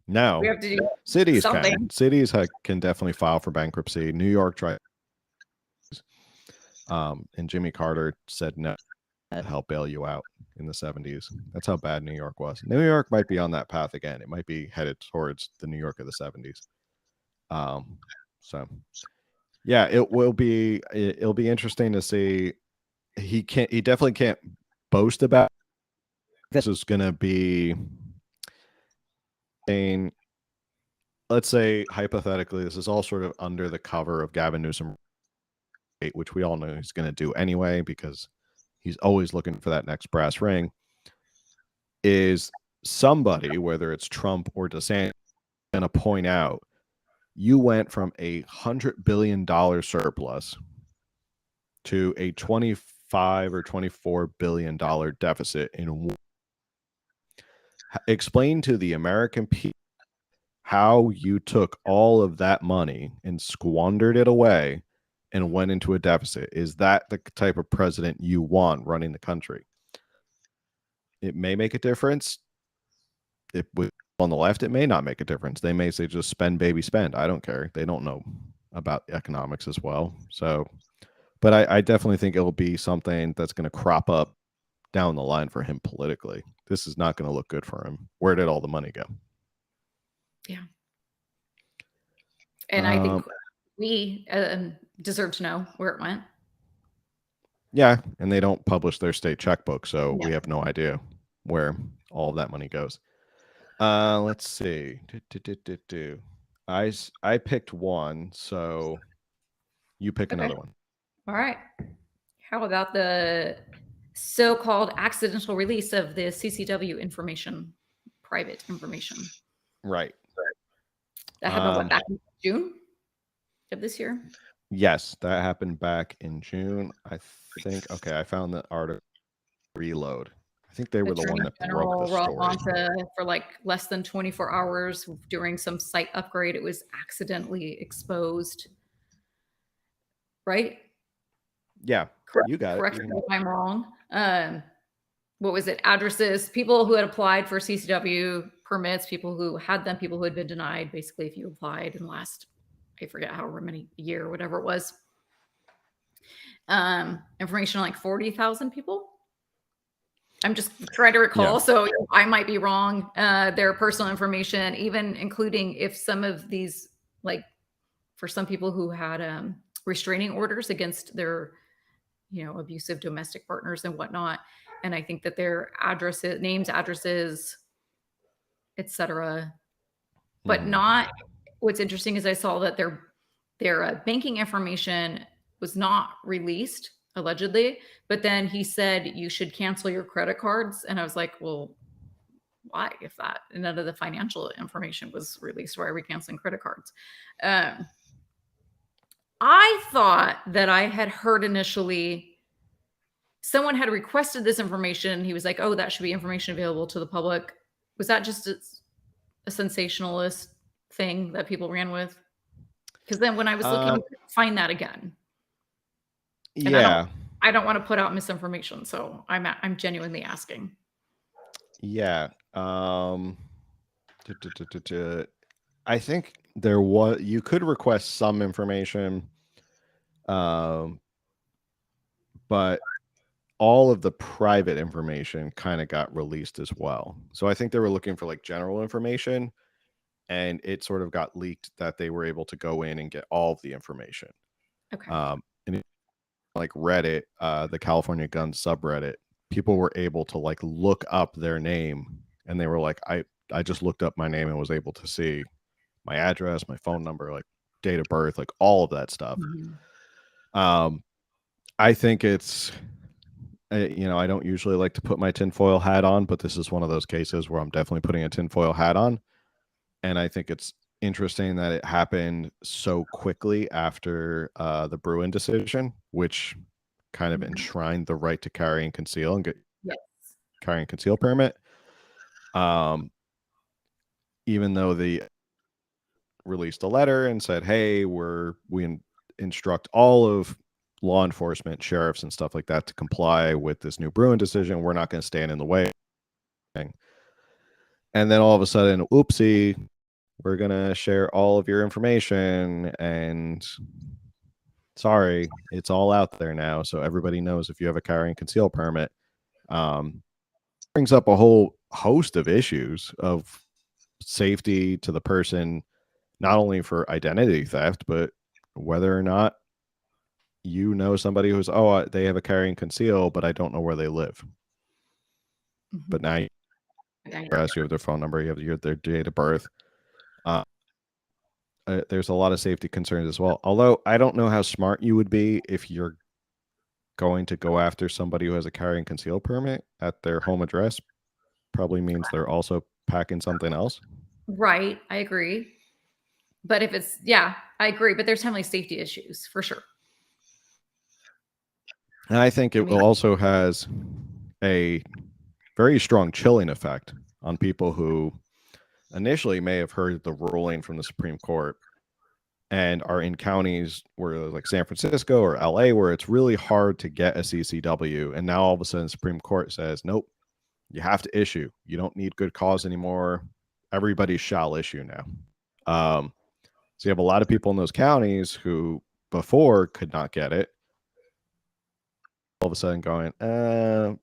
Now, we have to do cities something. can. Cities can definitely file for bankruptcy. New York tried, and Jimmy Carter said no to help bail you out in the 70s. That's how bad New York was. New York might be on that path again. It might be headed towards the New York of the 70s. So yeah, it'll be interesting to see. He definitely can't boast about it. This is going to be saying, let's say hypothetically, this is all sort of under the cover of Gavin Newsom, which we all know he's going to do anyway because he's always looking for that next brass ring. Is somebody, whether it's Trump or DeSantis, going to point out you went from $100 billion surplus to a $25 or $24 billion deficit in one. Explain to the American people how you took all of that money and squandered it away and went into a deficit. Is that the type of president you want running the country? It may make a difference. If on the left, it may not make a difference. They may say just spend, baby, spend. I don't care. They don't know about economics as well. So, but I definitely think it'll be something that's going to crop up down the line for him politically. This is not going to look good for him. Where did all the money go? Yeah. And I think we deserve to know where it went. Yeah, and they don't publish their state checkbook, so we have no idea where all of that money goes. Let's see. I picked one, so you pick another one. All right. How about the so-called accidental release of the CCW information, private information? Right. That happened back in June of this year? Yes, that happened back in June. I think. Okay, I found the article. Reload. I think they were the one that broke the story. For like less than 24 hours during some site upgrade, it was accidentally exposed. Right? Yeah, you got it. Correct me if I'm wrong. What was it? Addresses, people who had applied for CCW permits, people who had them, people who had been denied. Basically, if you applied in the last, I forget however many year, whatever it was. Information on like 40,000 people. I'm just trying to recall, so I might be wrong. Their personal information, even including if some of these, like for some people who had restraining orders against their, abusive domestic partners and whatnot. And I think that their addresses, names, addresses, etc. But not. What's interesting is I saw that their banking information was not released, allegedly, but then he said you should cancel your credit cards, and I was like, well, why? If that none of the financial information was released, why are we canceling credit cards? I thought that I had heard initially someone had requested this information. He was like, oh, that should be information available to the public. Was that just a sensationalist thing that people ran with? Because then when I was looking, I couldn't find that again. And I don't want to put out misinformation, so I'm genuinely asking. Yeah. I think you could request some information, but all of the private information kind of got released as well. So I think they were looking for like general information, and it sort of got leaked that they were able to go in and get all of the information. Okay. And like Reddit, the California Gun subreddit, people were able to like look up their name, and they were like, I just looked up my name and was able to see my address, my phone number, like date of birth, like all of that stuff. I think it's I don't usually like to put my tinfoil hat on, but this is one of those cases where I'm definitely putting a tinfoil hat on. And I think it's interesting that it happened so quickly after the Bruin decision, which kind of enshrined the right to carry and conceal and get carry and conceal permit. Even though they released a letter and said, "Hey, we instruct all of law enforcement, sheriffs, and stuff like that to comply with this new Bruin decision. We're not going to stand in the way." And then all of a sudden, oopsie, we're going to share all of your information, and sorry, it's all out there now. So everybody knows if you have a carry and conceal permit. Brings up a whole host of issues of safety to the person, not only for identity theft, but whether or not somebody who's, they have a carry and conceal, but I don't know where they live. But now you have their phone number, you have their date of birth. There's a lot of safety concerns as well. Although I don't know how smart you would be if you're going to go after somebody who has a carry and conceal permit at their home address. Probably means they're also packing something else. Right. I agree. But if it's, I agree. But there's definitely safety issues for sure. And I think it also has a very strong chilling effect on people who initially may have heard the ruling from the Supreme Court and are in counties where, like San Francisco or LA, where it's really hard to get a CCW. And now all of a sudden the Supreme Court says, nope, you have to issue. You don't need good cause anymore. Everybody shall issue now. So you have a lot of people in those counties who before could not get it. All of a sudden going,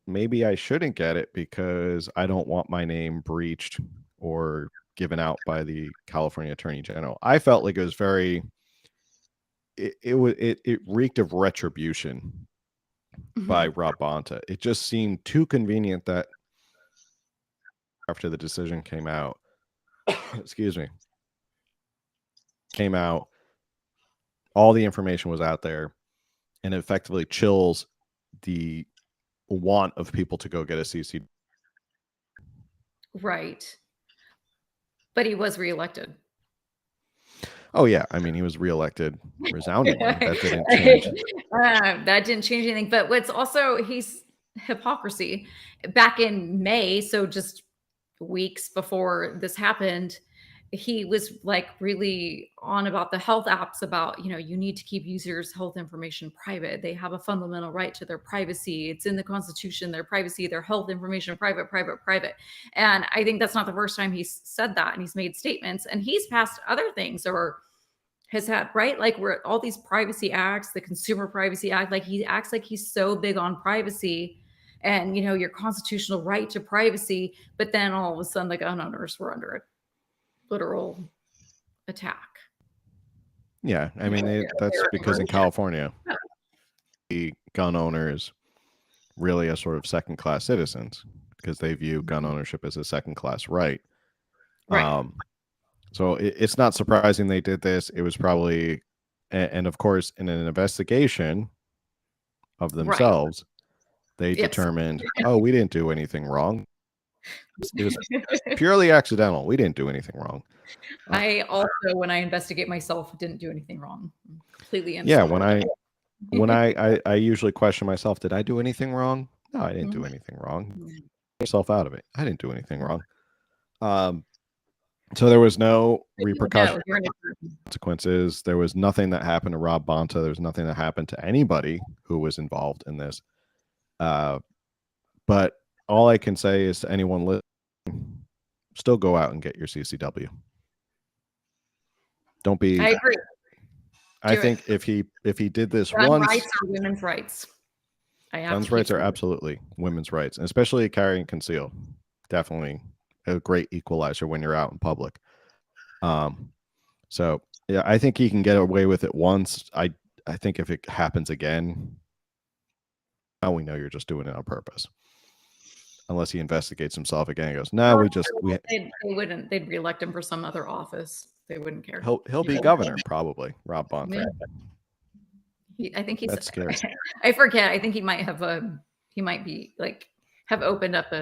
maybe I shouldn't get it because I don't want my name breached or given out by the California Attorney General. I felt like it was very, it reeked of retribution by Rob Bonta. It just seemed too convenient that after the decision came out, all the information was out there, and it effectively chills the want of people to go get a CC. Right. But he was reelected. Oh yeah, I mean, he was reelected resoundingly. That didn't change. That didn't change anything. But what's also, he's hypocrisy. Back in May, so just weeks before this happened, he was like really on about the health apps about, you need to keep users' health information private. They have a fundamental right to their privacy. It's in the Constitution, their privacy, their health information, private. And I think that's not the first time he's said that. And he's made statements, and he's passed other things or has had, right? Like we're all these privacy acts, the Consumer Privacy Act, like he acts like he's so big on privacy and, your constitutional right to privacy. But then all of a sudden the gun owners were under a literal attack. Yeah. I mean, that's because in California, the gun owners really are sort of second-class citizens because they view gun ownership as a second-class right. So it's not surprising they did this. It was probably, and of course, in an investigation of themselves, they determined, we didn't do anything wrong. It was purely accidental. We didn't do anything wrong. I also, when I investigate myself, didn't do anything wrong. I'm completely innocent. Yeah, when I usually question myself, did I do anything wrong? No, I didn't do anything wrong. Get yourself out of it. I didn't do anything wrong. So there was no repercussions, consequences. There was nothing that happened to Rob Bonta. There was nothing that happened to anybody who was involved in this. But all I can say is to anyone listening, still go out and get your CCW. Don't be. I agree. I think if he did this gun once, rights are women's rights. Guns rights are absolutely women's rights, and especially carry and conceal. Definitely a great equalizer when you're out in public. So yeah, I think he can get away with it once. I think if it happens again, now we know you're just doing it on purpose. Unless he investigates himself again and goes, no, they wouldn't. They'd reelect him for some other office. They wouldn't care. He'll be governor probably. Rob Bonta. I think he's. That's scary. I forget. I think he might have he might be like have opened up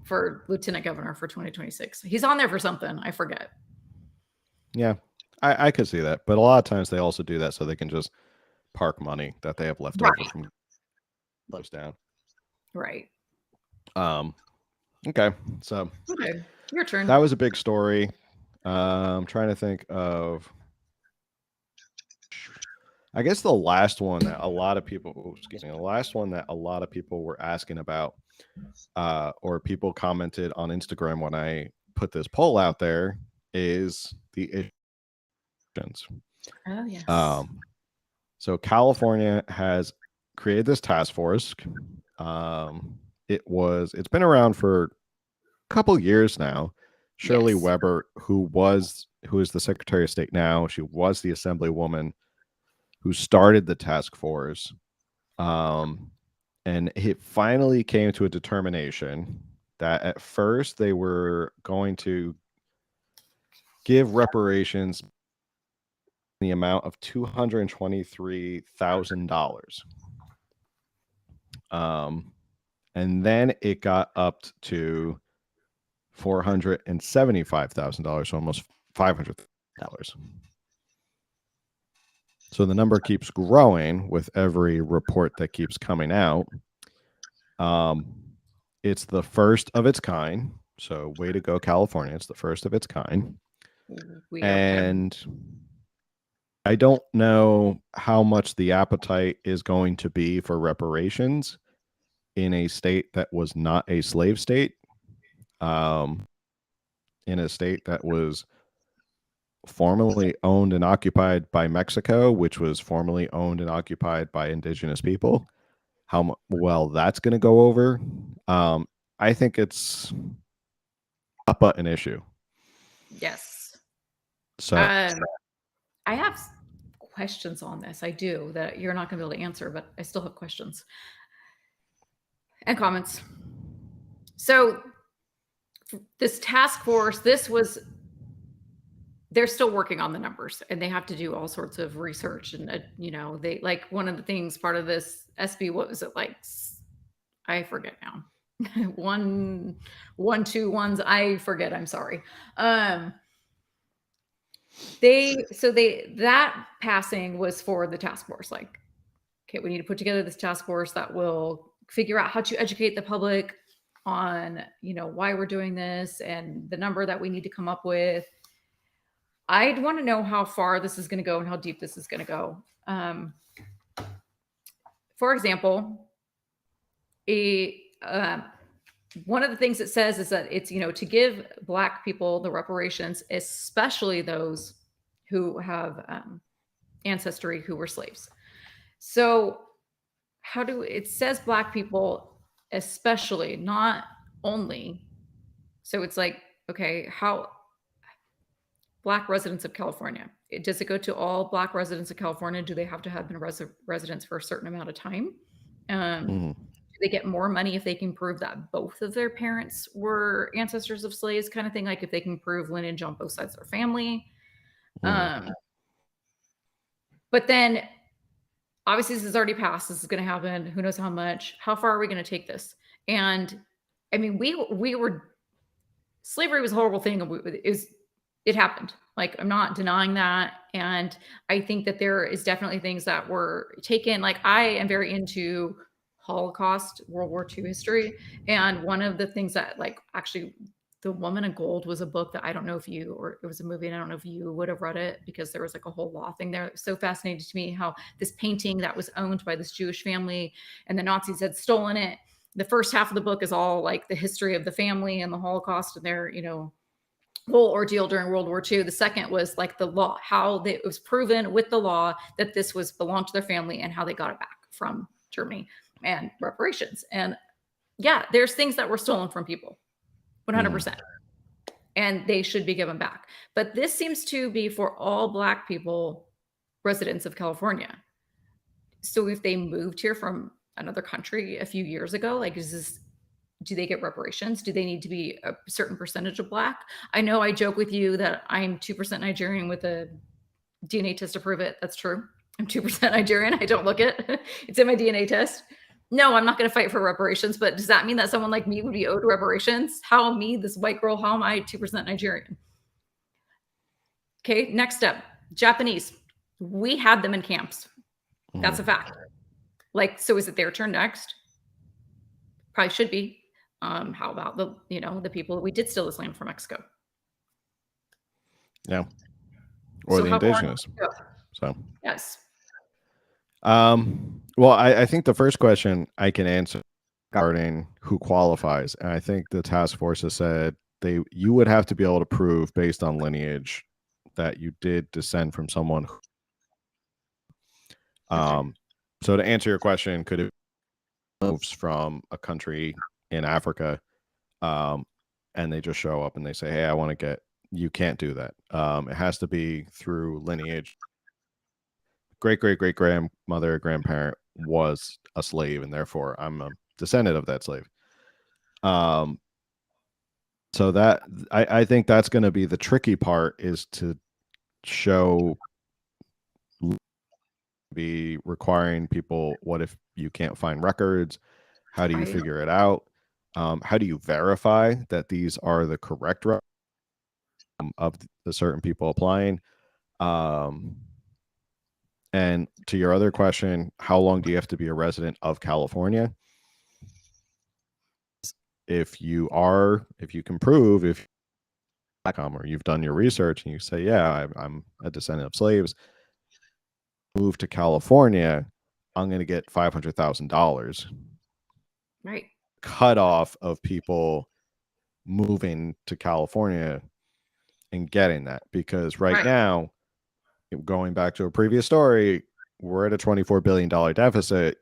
for lieutenant governor for 2026. He's on there for something. I forget. Yeah, I could see that. But a lot of times they also do that so they can just park money that they have left over from goes down. Right. Okay. So okay, your turn. That was a big story. I'm trying to think of, I guess the last one that a lot of people, were asking about, or people commented on Instagram when I put this poll out there, is the issues. Oh yes. So California has created this task force. It's been around for a couple years now. Shirley Weber, who is the Secretary of State now, she was the Assemblywoman who started the task force. And it finally came to a determination that at first they were going to give reparations in the amount of $223,000. And then it got upped to $475,000, so almost $500,000. So the number keeps growing with every report that keeps coming out. It's the first of its kind. So way to go, California. It's the first of its kind. And I don't know how much the appetite is going to be for reparations in a state that was not a slave state. In a state that was formerly owned and occupied by Mexico, which was formerly owned and occupied by indigenous people. How well that's going to go over. I think it's a button issue. Yes. So I have questions on this. I do, that you're not going to be able to answer, but I still have questions and comments. So this task force, they're still working on the numbers, and they have to do all sorts of research. And, they like one of the things, part of this SB, what was it like? I forget now. 121s. I forget. I'm sorry. That passing was for the task force. Like, okay, we need to put together this task force that will figure out how to educate the public on, why we're doing this and the number that we need to come up with. I'd want to know how far this is going to go and how deep this is going to go. For example, one of the things it says is that it's, to give Black people the reparations, especially those who have ancestry who were slaves. So it says Black people, especially, not only. So it's like, okay, how Black residents of California, does it go to all Black residents of California? Do they have to have been residents for a certain amount of time? Do they get more money if they can prove that both of their parents were ancestors of slaves, kind of thing? Like if they can prove lineage on both sides of their family. But then obviously this has already passed. This is going to happen. Who knows how much? How far are we going to take this? And I mean, slavery was a horrible thing. It happened. Like, I'm not denying that. And I think that there is definitely things that were taken. Like, I am very into Holocaust, World War II history. And one of the things that, like, actually, The Woman in Gold was a book that I don't know if or it was a movie, and I don't know if you would have read it, because there was like a whole law thing there. So fascinating to me how this painting that was owned by this Jewish family and the Nazis had stolen it. The first half of the book is all like the history of the family and the Holocaust and their, whole ordeal during World War II. The second was like the law, how it was proven with the law that this belonged to their family and how they got it back from Germany, and reparations. And yeah, there's things that were stolen from people, 100%. And they should be given back. But this seems to be for all Black people, residents of California. So if they moved here from another country a few years ago, like, do they get reparations? Do they need to be a certain percentage of Black? I know I joke with you that I'm 2% Nigerian with a DNA test to prove it. That's true. I'm 2% Nigerian. I don't look it. It's in my DNA test. No, I'm not going to fight for reparations, but does that mean that someone like me would be owed reparations? How me, this white girl, how am I 2% Nigerian? Okay, next step, Japanese. We had them in camps. That's a fact. Like, so is it their turn next? Probably should be. How about the people that we did steal this land from Mexico? Yeah. Or So the indigenous. So yes. Well, I think the first question I can answer regarding who qualifies, and I think the task force has said you would have to be able to prove based on lineage that you did descend from someone who, so to answer your question, could it moves from a country in Africa, and they just show up and they say, hey, I want to get, you can't do that. It has to be through lineage. Great grandmother, grandparent was a slave, and therefore I'm a descendant of that slave. So that I think that's going to be the tricky part, is to show, be requiring people, what if you can't find records? How do you figure it out? How do you verify that these are the correct records of the certain people applying? And to your other question, how long do you have to be a resident of California? If you can prove, if or you've done your research and you say, yeah, I'm a descendant of slaves, move to California, I'm going to get $500,000. Right. Cutoff of people moving to California and getting that, because right now, going back to a previous story, we're at a $24 billion deficit,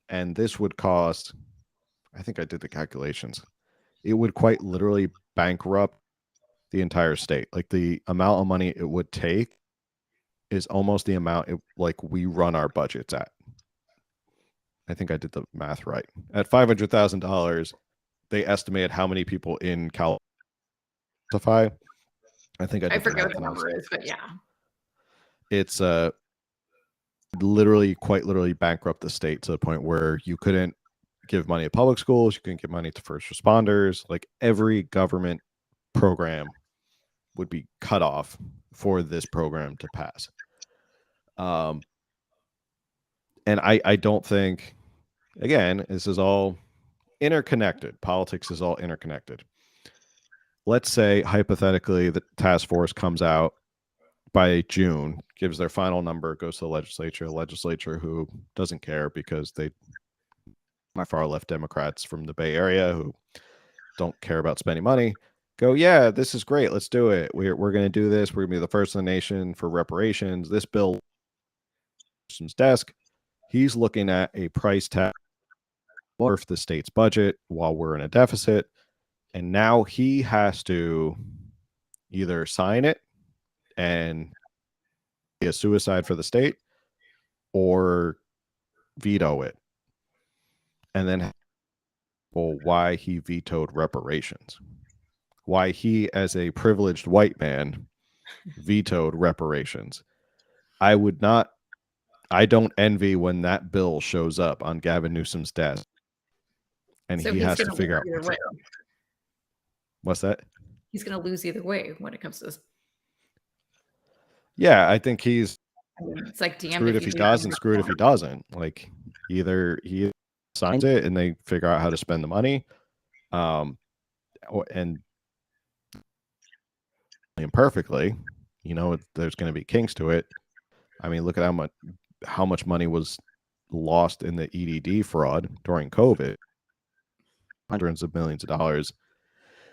and this would cost, I think I did the calculations, it would quite literally bankrupt the entire state. Like, the amount of money it would take is almost the amount like we run our budgets at. I think I did the math right. At $500,000, they estimated how many people in California. I think I forget what the number is, but yeah, it's quite literally bankrupt the state, to the point where you couldn't give money to public schools, you couldn't give money to first responders. Like, every government program would be cut off for this program to pass. And I don't think, again, this is all interconnected. Politics is all interconnected. Let's say, hypothetically, the task force comes out by June, gives their final number, goes to the legislature who doesn't care, because they, my far left Democrats from the Bay Area who don't care about spending money, go, yeah, this is great, let's do it. We're going to do this. We're going to be the first in the nation for reparations. This bill desk, he's looking at a price tag for the state's budget while we're in a deficit, and now he has to either sign it and be a suicide for the state, or veto it. And then, well, why he vetoed reparations, why he, as a privileged white man, vetoed reparations. I don't envy when that bill shows up on Gavin Newsom's desk, and so he has to figure out what's that. He's going to lose either way when it comes to this. Yeah, I think it's like, screwed if he does and screwed if he doesn't. Like, either he signs it and they figure out how to spend the money, and imperfectly, there's going to be kinks to it. I mean, look at how much money was lost in the EDD fraud during COVID. Hundreds of millions of dollars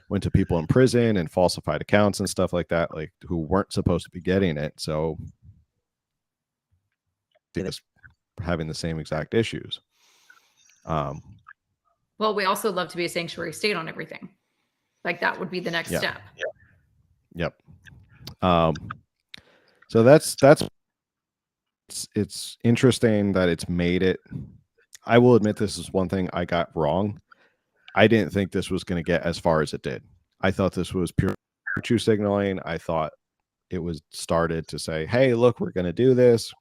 went to people in prison and falsified accounts and stuff like that, like, who weren't supposed to be getting it. So just having the same exact issues. Well, we also love to be a sanctuary state on everything. Like, that would be the next step. Yep. So that's it's interesting that it's made it. I will admit, this is one thing I got wrong. I didn't think this was going to get as far as it did. I thought this was pure virtue signaling. I thought it was started to say, hey, look, we're going to do this.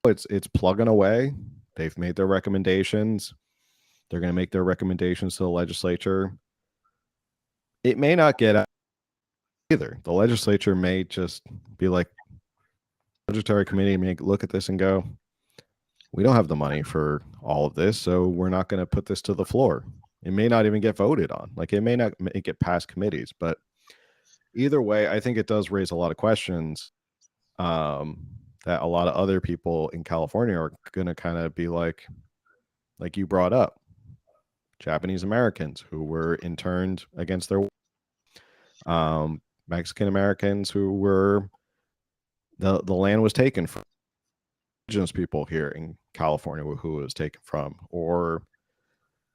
It's plugging away. They've made their recommendations. They're going to make their recommendations to the legislature. It may not get out either. The legislature may just be like, budgetary committee may look at this and go, we don't have the money for all of this, so we're not going to put this to the floor. It may not even get voted on. Like, it may not make it past committees, but either way, I think it does raise a lot of questions that a lot of other people in California are going to kind of be like you brought up, Japanese Americans who were interned against their Mexican Americans who were the land was taken from indigenous people here in California who it was taken from, or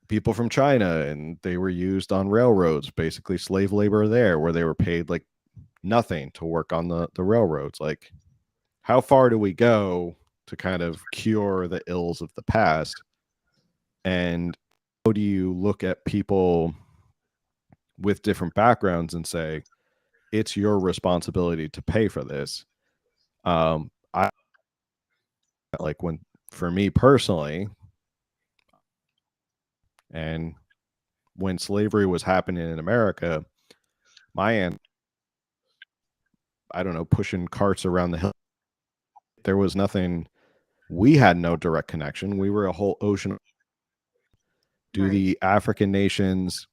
people from China and they were used on railroads, basically slave labor there, where they were paid like nothing to work on the railroads. Like, how far do we go to kind of cure the ills of the past? And how do you look at people with different backgrounds and say, it's your responsibility to pay for this? I like, when, for me personally, and when slavery was happening in America, my aunt, I don't know, pushing carts around the hill. There was nothing. We had no direct connection. We were a whole ocean. Do the African nations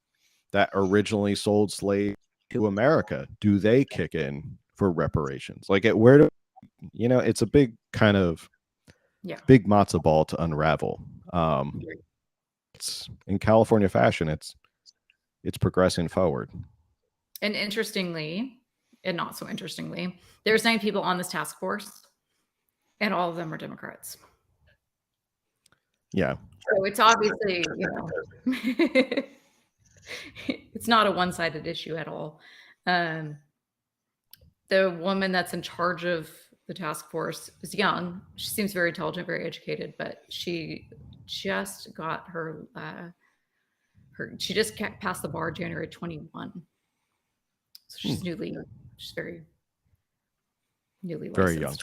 that originally sold slaves to America, do they kick in for reparations? Like, where do it's a big kind of big matzo ball to unravel. It's in California fashion. It's progressing forward. And interestingly, and not so interestingly, there's 9 people on this task force, and all of them are Democrats. Yeah. So it's obviously, it's not a one-sided issue at all. The woman that's in charge of the task force is young. She seems very intelligent, very educated, but she just got her she just passed the bar January 21. So she's she's very newly licensed.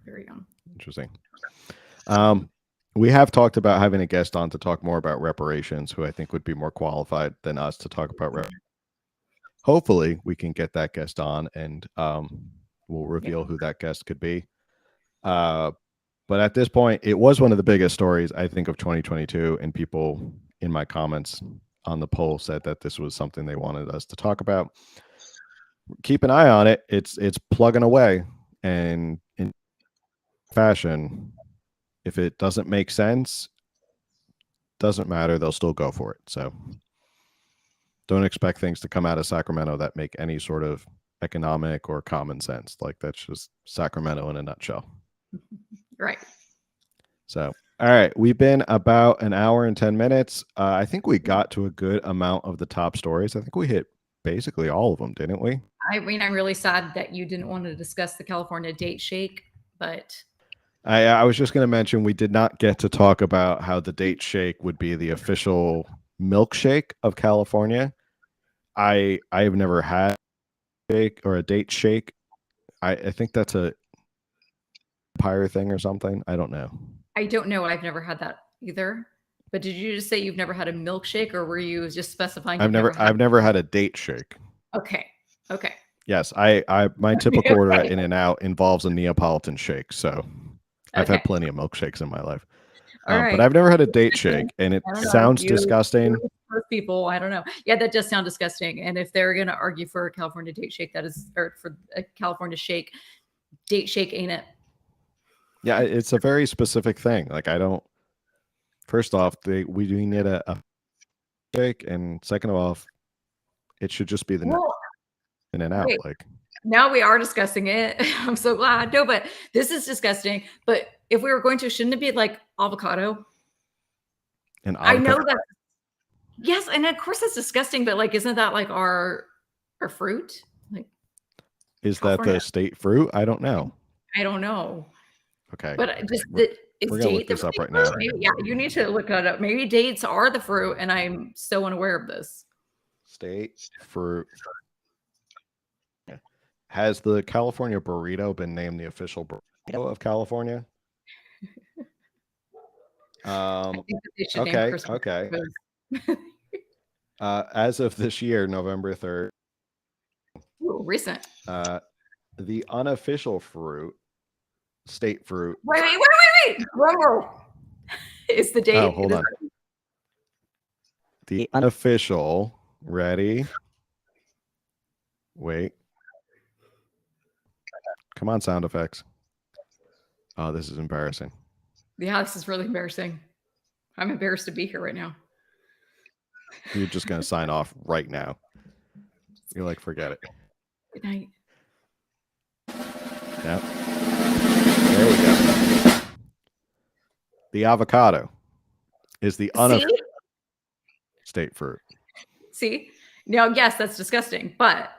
Very young. Interesting. We have talked about having a guest on to talk more about reparations, who I think would be more qualified than us to talk about reparations. Hopefully we can get that guest on, and we'll reveal who that guest could be. But at this point, it was one of the biggest stories, I think, of 2022, and people in my comments on the poll said that this was something they wanted us to talk about. Keep an eye on it. It's plugging away, and in fashion, if it doesn't make sense, doesn't matter, they'll still go for it. So don't expect things to come out of Sacramento that make any sort of economic or common sense. Like, that's just Sacramento in a nutshell. Right. So, all right, we've been about an hour and 10 minutes. I think we got to a good amount of the top stories. I think we hit basically all of them, didn't we? I mean, I'm really sad that you didn't want to discuss the California date shake, but I was just going to mention we did not get to talk about how the date shake would be the official milkshake of California. I've never had a shake or a date shake. I think that's a empire thing or something. I don't know. I don't know. I've never had that either. But did you just say you've never had a milkshake, or were you just specifying? I've never had a date shake. Okay. Yes, my typical order at In-N-Out involves a Neapolitan shake, so I've had plenty of milkshakes in my life. But I've never had a date shake, and it sounds disgusting. Most people, I don't know. Yeah, that does sound disgusting. And if they're going to argue for a California date shake, or for a California shake, date shake ain't it? Yeah, it's a very specific thing. Like, first off, we need a shake, and second of all, it should just be the In-N-Out. Okay. Like, now we are discussing it. I'm so glad. No, but this is disgusting. But if we were going to, shouldn't it be like avocado? An avocado? I know that. Yes, and of course it's disgusting, but like, isn't that like our fruit? Like, is California. That the state fruit? I don't know. I don't know. Okay. But just we're gonna look this up right now. Maybe, yeah, you need to look it up. Maybe dates are the fruit, and I'm so unaware of this. State fruit. Has the California burrito been named the official burrito of California? I think that they should name Okay. Christmas. Okay. because- As of this year, November 3rd, Ooh, recent. the unofficial state fruit. Wait. Drum is the date. Oh, hold on. The unofficial, ready? Wait. Come on, sound effects. Oh, this is embarrassing. Yeah, this is really embarrassing. I'm embarrassed to be here right now. You're just going to sign off right now. You're like, forget it. Good night. Yep. There we go. The avocado is the unofficial state fruit. See? Now, yes, that's disgusting, but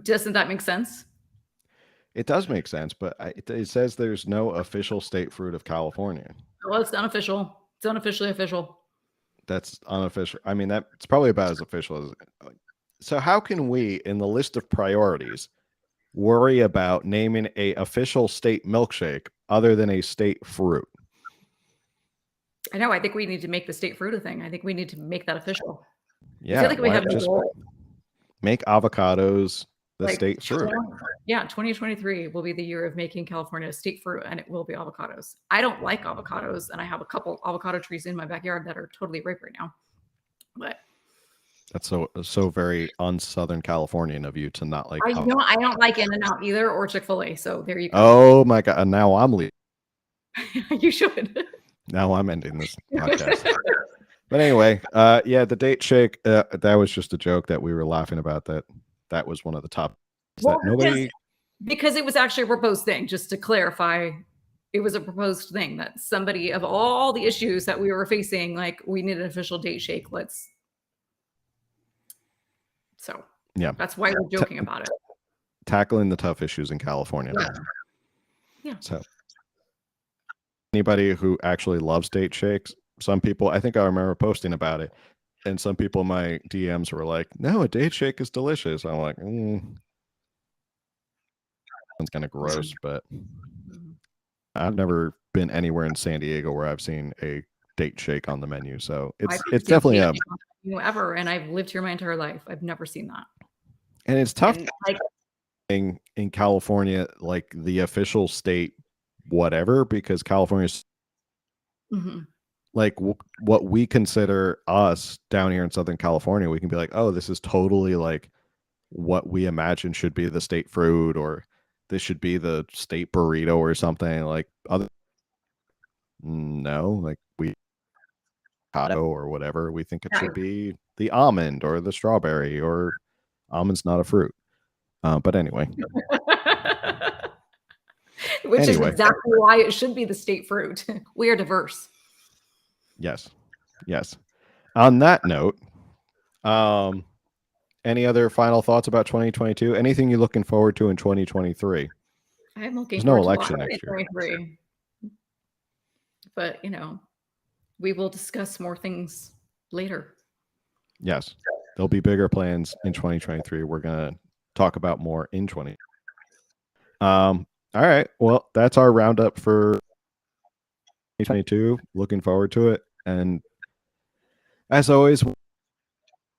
doesn't that make sense? It does make sense, but it says there's no official state fruit of California. Well, it's unofficial. It's unofficially official. That's unofficial. I mean, that's probably about as official as. So how can we, in the list of priorities, worry about naming a official state milkshake other than a state fruit? I know. I think we need to make the state fruit a thing. I think we need to make that official. Yeah, I feel like we have no just goal. make avocados the Like, state fruit. Yeah, 2023 will be the year of making California a state fruit, and it will be avocados. I don't like avocados, and I have a couple avocado trees in my backyard that are totally ripe right now. But that's so very un-Southern Californian of you to not like. I don't like In-N-Out either or Chick-fil-A. So there you go. Oh my god! And now I'm leaving. You should. Now I'm ending this podcast. But anyway, yeah, the date shake. That was just a joke that we were laughing about. That was one of the top. Well, nobody. Because it was actually a proposed thing. Just to clarify, it was a proposed thing that somebody of all the issues that we were facing, like we need an official date shake. So yeah, that's why we're joking about it. Tackling the tough issues in California. Yeah. So anybody who actually loves date shakes, some people, I think I remember posting about it, and some people in my DMs were like, "No, a date shake is delicious." I'm like, it's kind of gross, but I've never been anywhere in San Diego where I've seen a date shake on the menu, so it's definitely a ever. And I've lived here my entire life. I've never seen that. And it's tough in California, like the official state, whatever, because California's like what we consider us down here in Southern California. We can be like, oh, this is totally like what we imagine should be the state fruit, or this should be the state burrito or something. Like no, like we or whatever, we think it should be the almond or the strawberry, or almond's not a fruit. But anyway. Which is exactly why it should be the state fruit. We are diverse. Yes. On that note, any other final thoughts about 2022? Anything you're looking forward to in 2023? I'm looking There's no election next year. But, we will discuss more things later. Yes. There'll be bigger plans in 2023. We're going to talk about more in 2020. All right. Well, that's our roundup for 2022. Looking forward to it. And as always,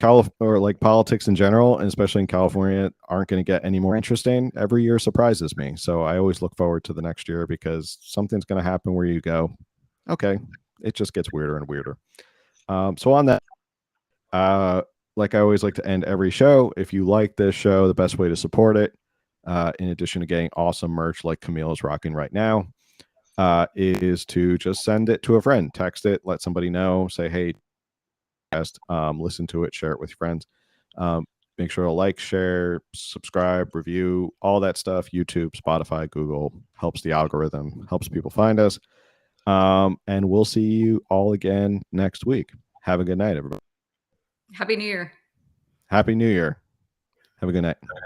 or like politics in general, and especially in California, aren't going to get any more interesting. Every year surprises me. So I always look forward to the next year, because something's going to happen where you go, okay, it just gets weirder and weirder. So on that, like I always like to end every show, if you like this show, the best way to support it, in addition to getting awesome merch like Camille is rocking right now, is to just send it to a friend, text it, let somebody know, say, hey, listen to it, share it with your friends. Make sure to like, share, subscribe, review, all that stuff. YouTube, Spotify, Google, helps the algorithm, helps people find us. And we'll see you all again next week. Have a good night, everybody. Happy New Year. Happy New Year. Have a good night.